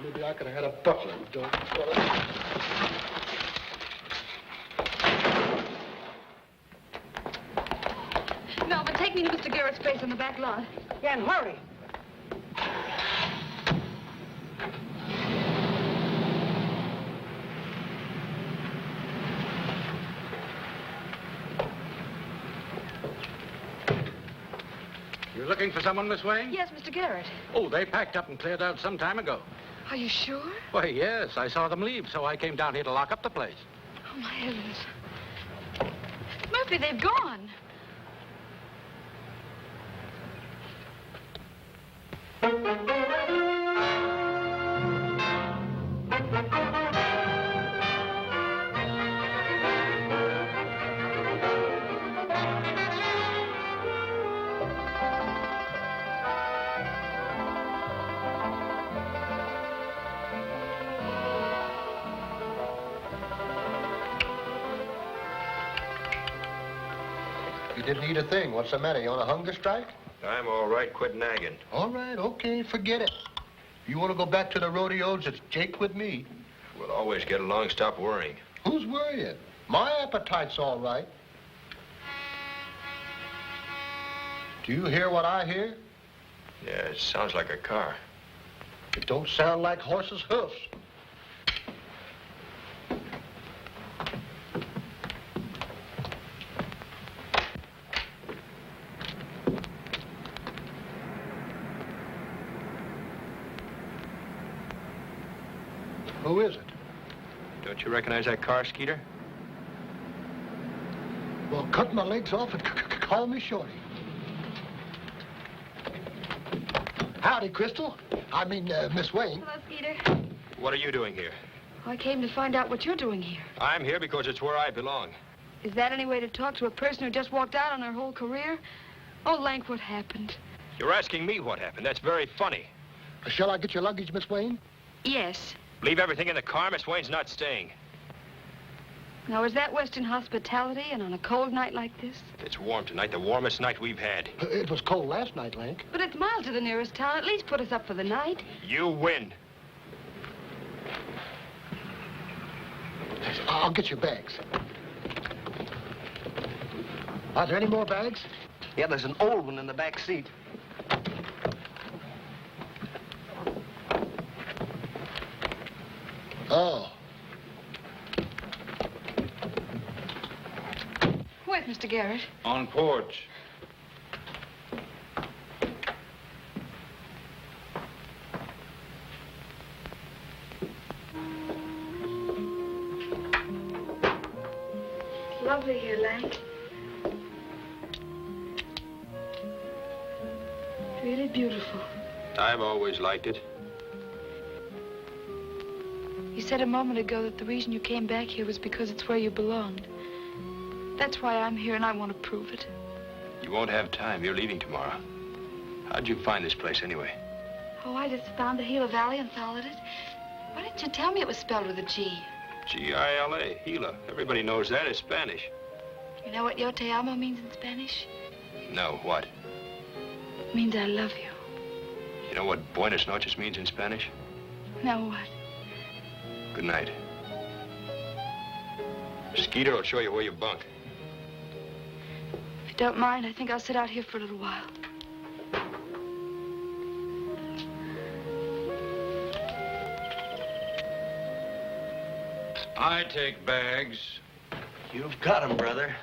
Maybe I could have had a butler. Don't... Melvin, take me to Mr. Garrett's place in the back lot. Yeah, and hurry. You're looking for someone, Miss Wayne? Yes, Mr. Garrett. Oh, they packed up and cleared out some time ago. Are you sure? Why, yes. I saw them leave, so I came down here to lock up the place. Oh, my heavens. Murphy, they've gone. You didn't eat a thing. What's the matter? You on a hunger strike? I'm all right. Quit nagging. All right, okay, forget it. If you want to go back to the rodeos, it's Jake with me. We'll always get along. Stop worrying. Who's worrying? My appetite's all right. Do you hear what I hear? Yeah, it sounds like a car. It don't sound like horses' hoofs. Who is it? Don't you recognize that car, Skeeter? Well, cut my legs off and call me Shorty. Howdy, Crystal. I mean, Miss Wayne. Hello, Skeeter. What are you doing here? I came to find out what you're doing here. I'm here because it's where I belong. Is that any way to talk to a person who just walked out on her whole career? Oh, Lank, what happened? You're asking me what happened. That's very funny. Shall I get your luggage, Miss Wayne? Yes. Leave everything in the car. Miss Wayne's not staying. Now, is that Western hospitality and on a cold night like this? It's warm tonight, the warmest night we've had. It was cold last night, Lank. But it's miles to the nearest town. At least put us up for the night. You win. I'll get your bags. Are there any more bags? Yeah, there's an old one in the back seat. Oh. Where's Mr. Garrett? On porch. It's lovely here, Lank. Really beautiful. I've always liked it. You said a moment ago that the reason you came back here was because it's where you belonged. That's why I'm here, and I want to prove it. You won't have time. You're leaving tomorrow. How'd you find this place, anyway? Oh, I just found the Gila Valley and followed it. Why didn't you tell me it was spelled with a G? G-I-L-A, Gila. Everybody knows that is Spanish. You know what Yo te amo means in Spanish? No, what? It means I love you. You know what Buenas noches means in Spanish? Now what? Good night. Skeeter will show you where you bunk. If you don't mind, I think I'll sit out here for a little while. I take bags. You've got 'em, brother.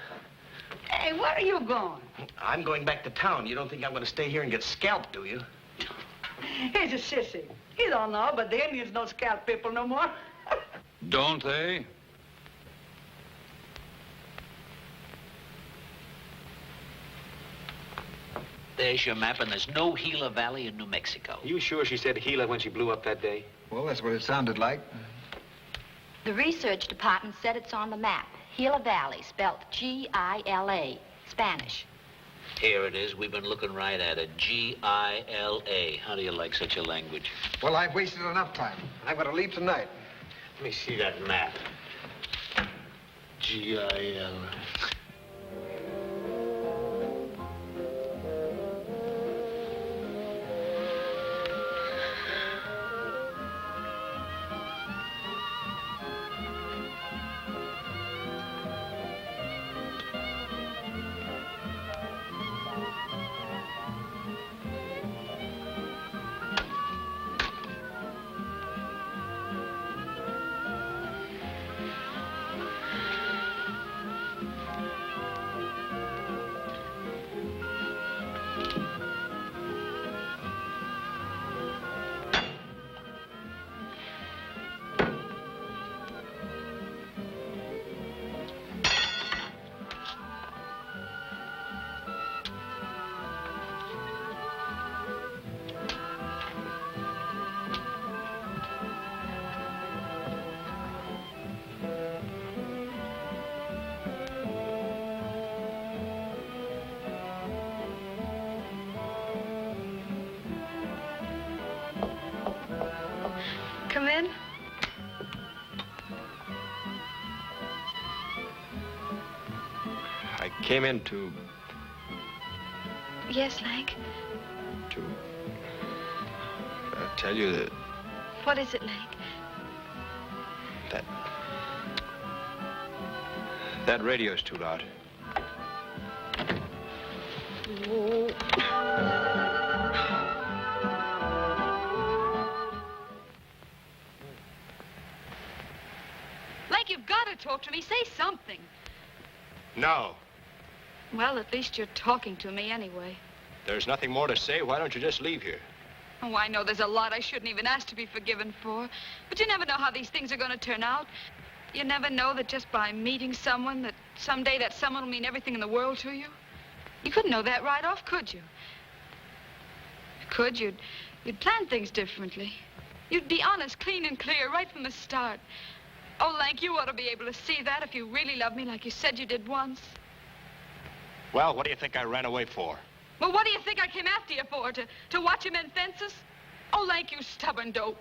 Hey, where are you going? I'm going back to town. You don't think I'm going to stay here and get scalped, do you? He's a sissy. He don't know, but the Indians don't scalp people no more. Don't they? There's your map, and there's no Gila Valley in New Mexico. You sure she said Gila when she blew up that day? Well, that's what it sounded like. The research department said it's on the map. Gila Valley, spelled G-I-L-A, Spanish. Here it is. We've been looking right at it. G-I-L-A. How do you like such a language? Well, I've wasted enough time. I've got to leave tonight. Let me see that map. G-I-L. Come in. I came in to Yes, Lank? I'll tell you that What is it, Lank? that radio's too loud. Lank, you've got to talk to me. Say something. No. Well, at least you're talking to me anyway. There's nothing more to say. Why don't you just leave here? Oh, I know there's a lot I shouldn't even ask to be forgiven for. But you never know how these things are going to turn out. You never know that just by meeting someone, that someday that someone will mean everything in the world to you. You couldn't know that right off, could you? Could, you'd plan things differently. You'd be honest, clean and clear right from the start. Oh, Lank, you ought to be able to see that if you really love me like you said you did once. Well, what do you think I ran away for? Well, what do you think I came after you for? To watch you mend fences? Oh, Lank, you stubborn dope.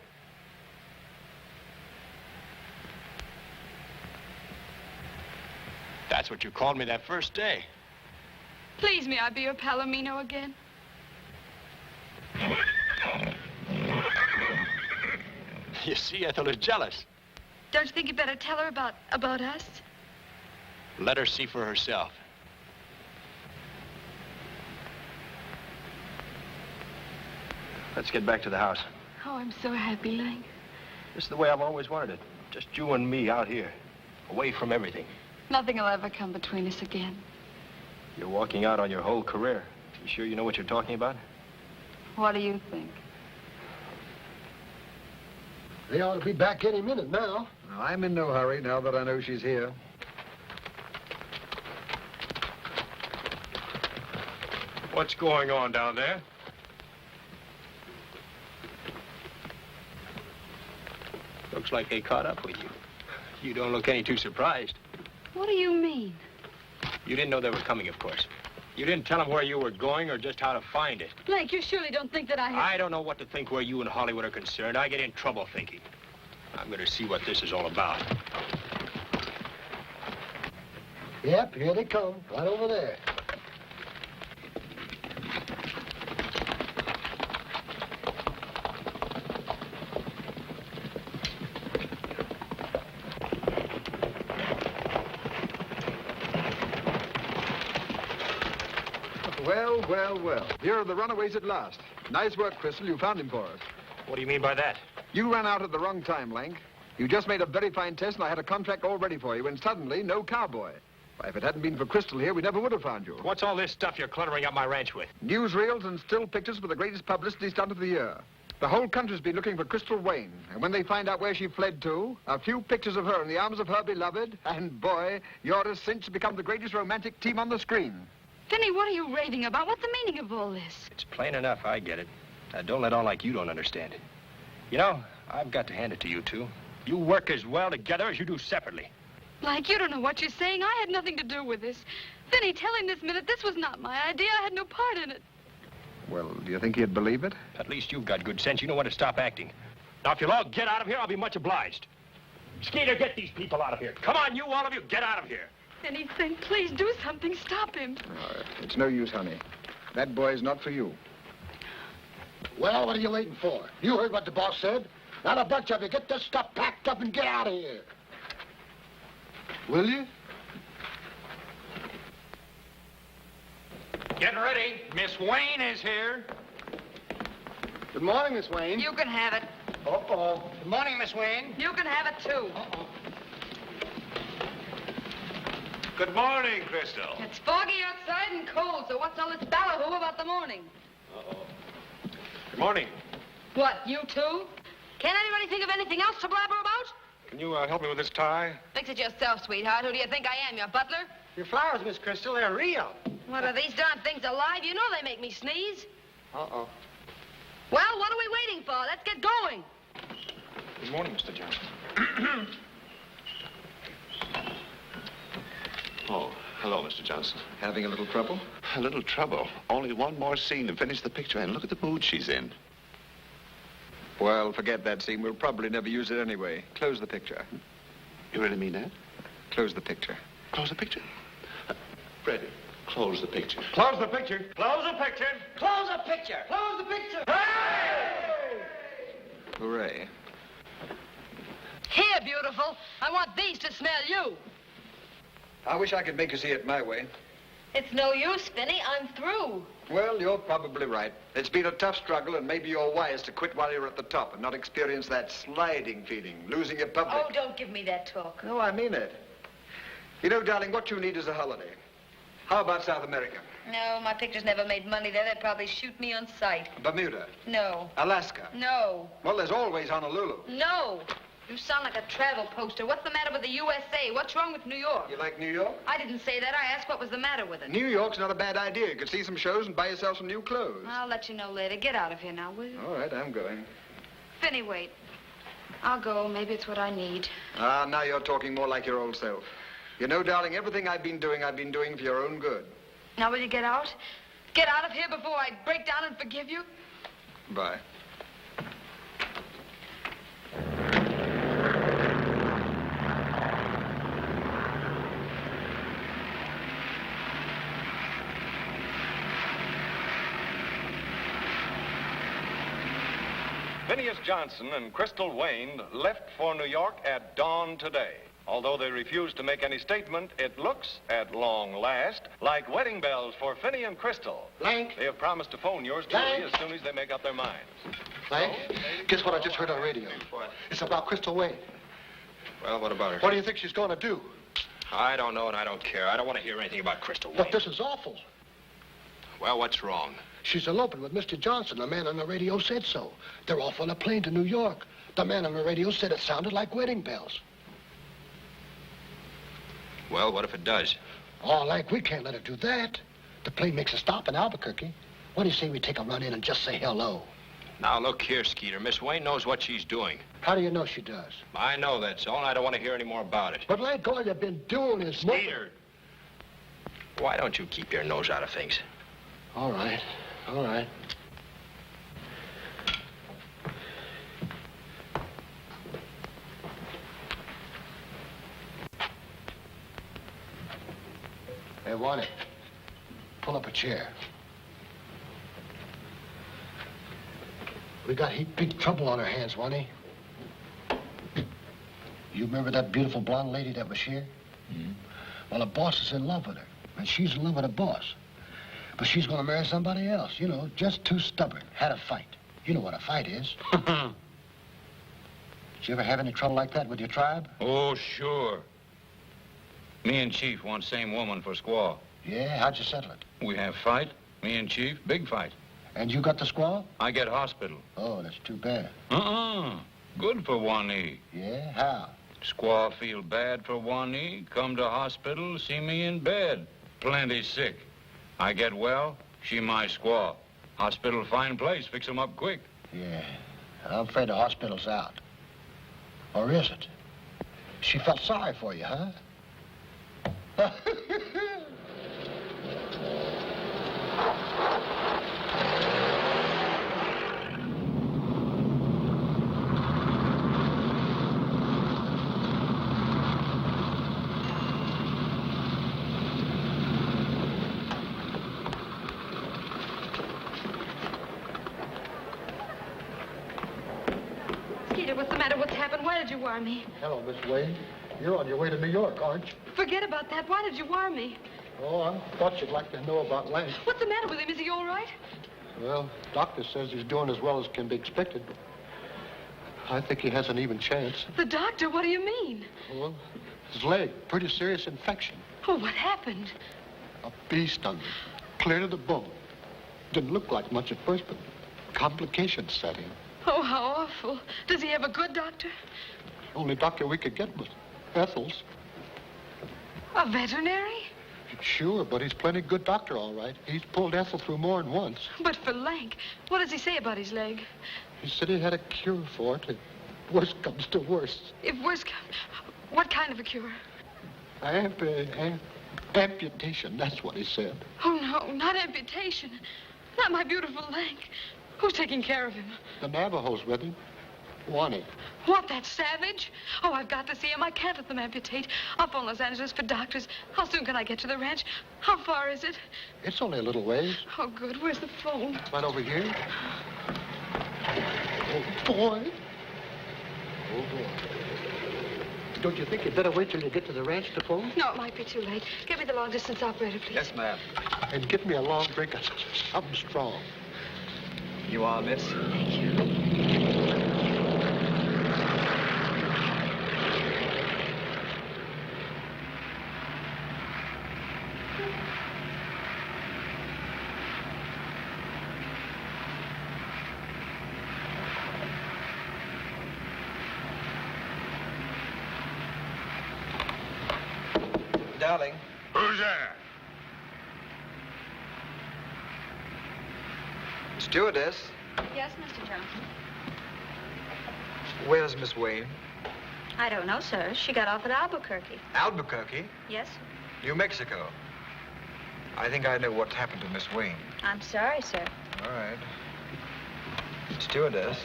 That's what you called me that first day. Please, may I be your Palomino again? You see, Ethel is jealous. Don't you think you better tell her about us? Let her see for herself. Let's get back to the house. Oh, I'm so happy, Lank. This is the way I've always wanted it. Just you and me out here, away from everything. Nothing will ever come between us again. You're walking out on your whole career. You sure you know what you're talking about? What do you think? They ought to be back any minute now. I'm in no hurry now that I know she's here. What's going on down there? Looks like they caught up with you. You don't look any too surprised. What do you mean? You didn't know they were coming, of course. You didn't tell them where you were going or just how to find it. Lank, you surely don't think that I don't know what to think where you and Hollywood are concerned. I get in trouble thinking. I'm going to see what this is all about. Yep, here they come, right over there. Well. Here are the runaways at last. Nice work, Crystal. You found him for us. What do you mean by that? You ran out at the wrong time, Lank. You just made a very fine test, and I had a contract all ready for you, and suddenly, no cowboy. Why, if it hadn't been for Crystal here, we never would have found you. What's all this stuff you're cluttering up my ranch with? Newsreels and still pictures for the greatest publicity stunt of the year. The whole country's been looking for Crystal Wayne, and when they find out where she fled to, a few pictures of her in the arms of her beloved, and boy, you're as cinch to become the greatest romantic team on the screen. Vinny, what are you raving about? What's the meaning of all this? It's plain enough, I get it. Now, don't let on like you don't understand it. You know, I've got to hand it to you two. You work as well together as you do separately. Like, you don't know what you're saying. I had nothing to do with this. Vinny, tell him this minute this was not my idea. I had no part in it. Well, do you think he'd believe it? At least you've got good sense. You know when to stop acting. Now, if you'll all get out of here, I'll be much obliged. Skeeter, get these people out of here. Come on, you, all of you, get out of here. Anything, please do something. Stop him. It's no use, honey. That boy's not for you. Well, what are you waiting for? You heard what the boss said. Not a bunch of you. Get this stuff packed up and get out of here. Will you? Get ready. Miss Wayne is here. Good morning, Miss Wayne. You can have it. Uh-oh. Good morning, Miss Wayne. You can have it, too. Uh-oh. Good morning, Crystal. It's foggy outside and cold, so what's all this ballyhoo about the morning? Uh-oh. Good morning. What, you too? Can't anybody think of anything else to blabber about? Can you help me with this tie? Fix it yourself, sweetheart. Who do you think I am, your butler? Your flowers, Miss Crystal, they're real. What, are these darn things alive? You know they make me sneeze. Uh-oh. Well, what are we waiting for? Let's get going. Good morning, Mr. Johnson. Oh, hello, Mr. Johnson. Having a little trouble? A little trouble. Only one more scene to finish the picture, and look at the mood she's in. Well, forget that scene. We'll probably never use it anyway. Close the picture. You really mean that? Close the picture. Close the picture? Fred, Close the picture. Close the picture. Close the picture. Close the picture. Close the picture. Hooray. Here, beautiful. I want these to smell you. I wish I could make you see it my way. It's no use, Finney. I'm through. Well, you're probably right. It's been a tough struggle, and maybe you're wise to quit while you're at the top and not experience that sliding feeling, losing your public. Oh, don't give me that talk. No, I mean it. You know, darling, what you need is a holiday. How about South America? No, my pictures never made money there. They'd probably shoot me on sight. Bermuda? No. Alaska? No. Well, there's always Honolulu. No. You sound like a travel poster. What's the matter with the USA? What's wrong with New York? You like New York? I didn't say that. I asked what was the matter with it. New York's not a bad idea. You could see some shows and buy yourself some new clothes. I'll let you know later. Get out of here now, will you? All right, I'm going. Finney, wait. I'll go. Maybe it's what I need. Ah, now you're talking more like your old self. You know, darling, everything I've been doing for your own good. Now, will you get out? Get out of here before I break down and forgive you? Bye. Phineas Johnson and Crystal Wayne left for New York at dawn today. Although they refused to make any statement, it looks, at long last, like wedding bells for Finney and Crystal. Blank. They have promised to phone yours truly as soon as they make up their minds. Blank, guess what I just heard on the radio? What? It's about Crystal Wayne. Well, what about her? What do you think she's going to do? I don't know and I don't care. I don't want to hear anything about Crystal Wayne. But this is awful. Well, what's wrong? She's eloping with Mr. Johnson. The man on the radio said so. They're off on a plane to New York. The man on the radio said it sounded like wedding bells. Well, what if it does? Oh, like, we can't let her do that. The plane makes a stop in Albuquerque. What do you say we take a run in and just say hello? Now, look here, Skeeter. Miss Wayne knows what she's doing. How do you know she does? I know that's all, and I don't want to hear any more about it. But, like, all you've been doing is... Skeeter! Why don't you keep your nose out of things? All right. All right. Hey, Wally, pull up a chair. We got big trouble on our hands, Wally. You remember that beautiful blonde lady that was here? Mm-hmm. Well, the boss is in love with her, and she's in love with the boss. But she's going to marry somebody else, you know, just too stubborn. Had a fight. You know what a fight is. Did you ever have any trouble like that with your tribe? Oh, sure. Me and Chief want same woman for squaw. Yeah? How'd you settle it? We have fight. Me and Chief, big fight. And you got the squaw? I get hospital. Oh, that's too bad. Good for one knee. Yeah? How? Squaw feel bad for one knee, come to hospital, see me in bed. Plenty sick. I get well, she my squaw. Hospital fine place, fix 'em up quick. Yeah. I'm afraid the hospital's out. Or is it? She felt sorry for you, huh? Skeeter, what's the matter? What's happened? Why did you wire me? Hello, Miss Wayne. You're on your way to New York, aren't you? Forget about that. Why did you wire me? Oh, I thought you'd like to know about Lang. What's the matter with him? Is he all right? Well, doctor says he's doing as well as can be expected. I think he has an even chance. The doctor? What do you mean? Well, his leg, pretty serious infection. Oh, what happened? A bee stung him, clear to the bone. Didn't look like much at first, but complications set in. Oh, how awful. Does he have a good doctor? Only doctor we could get was Ethel's. A veterinary? Sure, but he's plenty good doctor, all right. He's pulled Ethel through more than once. But for Lank, what does he say about his leg? He said he had a cure for it. If worse comes to worse. If worse comes, what kind of a cure? Amputation, that's what he said. Oh, no, not amputation. Not my beautiful Lank. Who's taking care of him? The Navajos with him. Wani. What, that savage? Oh, I've got to see him. I can't let them amputate. I'll phone Los Angeles for doctors. How soon can I get to the ranch? How far is it? It's only a little ways. Oh, good. Where's the phone? Right over here. Oh, boy. Oh, boy. Don't you think you'd better wait till you get to the ranch to phone? No, it might be too late. Give me the long-distance operator, please. Yes, ma'am. And get me a long drink of something strong. You are, miss? Thank you. Darling. Who's there? Stewardess, Yes, Mr. Johnson. where's Miss Wayne? I don't know, sir. She got off at Albuquerque. Albuquerque, Yes? New Mexico. I think I know what's happened to Miss Wayne. I'm sorry, sir. All right. Stewardess,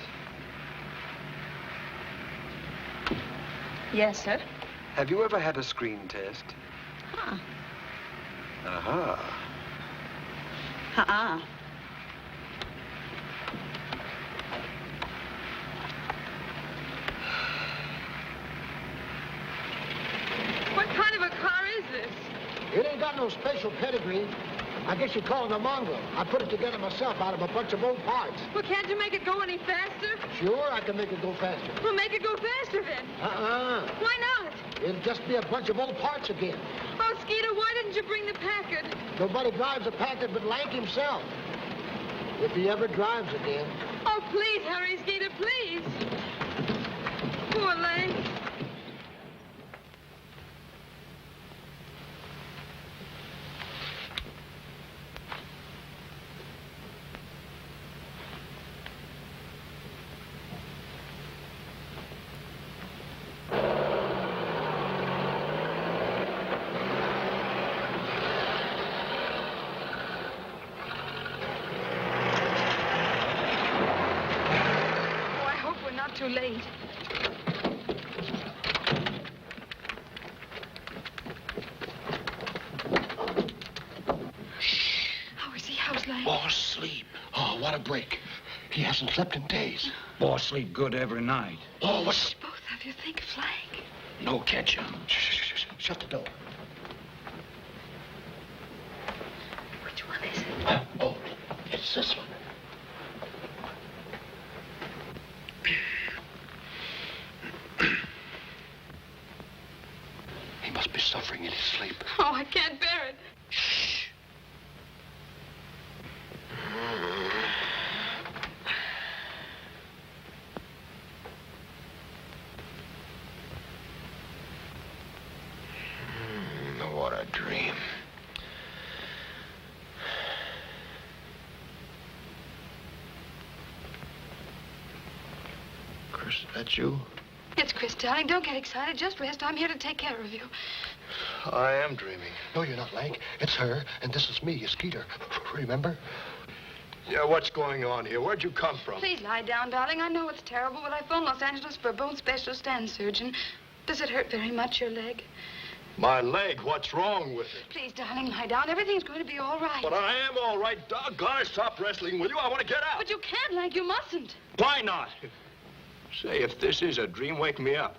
Yes, sir. have you ever had a screen test? Huh. Aha. Uh-uh. What kind of a car is this? It ain't got no special pedigree. I guess you'd call it a mongrel. I put it together myself out of a bunch of old parts. Well, can't you make it go any faster? Sure, I can make it go faster. Well, make it go faster then. Why not? It'll just be a bunch of old parts again. Oh, Skeeter, why didn't you bring the Packard? Nobody drives a Packard but Lank himself. If he ever drives again. Oh, please, hurry, Skeeter, please. Poor Lank. Too late. How is he? How's Lang? Boss sleep. Oh, what a break. He hasn't slept in days. Boss sleep good every night. Oh, what's... Both of you think of Lang. No catch him. Shut the door. Which one is it? Oh, it's this one. He must be suffering in his sleep. Oh, I can't bear it. Shh. What a dream. Chris, that's you? It's Chris, darling. Don't get excited. Just rest. I'm here to take care of you. I am dreaming. No, you're not, Lank. It's her, and this is me, Skeeter. Remember? Yeah, what's going on here? Where'd you come from? Please lie down, darling. I know it's terrible, but I phoned Los Angeles for a bone specialist and surgeon. Does it hurt very much, your leg? My leg? What's wrong with it? Please, darling, lie down. Everything's going to be all right. But I am all right. Doggone it, stop wrestling with you. I want to get out. But you can't, Lank. You mustn't. Why not? Say, if this is a dream, wake me up.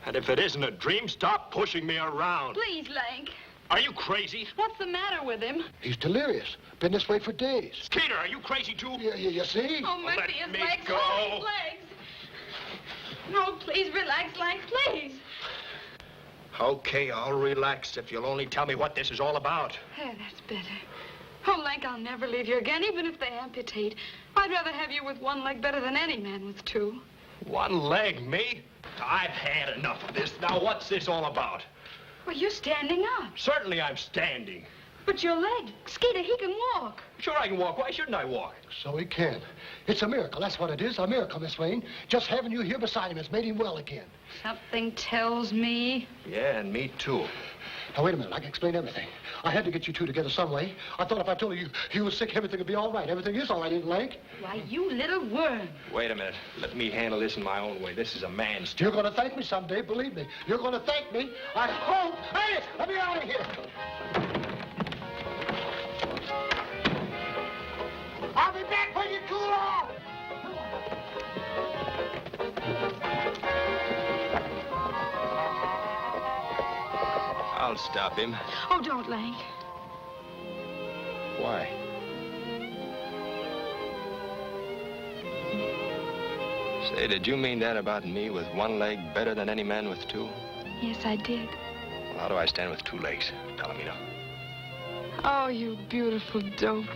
And if it isn't a dream, stop pushing me around. Please, Lank. Are you crazy? What's the matter with him? He's delirious. Been this way for days. Skeeter, are you crazy too? You see? Oh, Let mercy, his me legs. go. Oh, his legs. No, please, relax, Lank, please. Okay, I'll relax if you'll only tell me what this is all about. There, that's better. Oh, Lank, I'll never leave you again, even if they amputate. I'd rather have you with one leg better than any man with two. One leg, me? I've had enough of this. Now, what's this all about? Well, you're standing up. Certainly I'm standing. But your leg, Skeeter, he can walk. Sure I can walk. Why shouldn't I walk? So he can. It's a miracle. That's what it is. A miracle, Miss Wayne. Just having you here beside him has made him well again. Something tells me. Yeah, and me too. Now, wait a minute. I can explain everything. I had to get you two together some way. I thought if I told you you were sick, everything would be all right. Everything is all right, ain't it, Lank? Why, you little worm. Wait a minute. Let me handle this in my own way. This is a man's job. You're going to thank me someday, believe me. You're going to thank me. I hope. Hey, let me out of here. I'll be back when you cool off. I'll stop him. Oh, don't, Lank. Why? Say, did you mean that about me with one leg better than any man with two? Yes, I did. Well, how do I stand with two legs? Tell him, you know. Oh, you beautiful dope.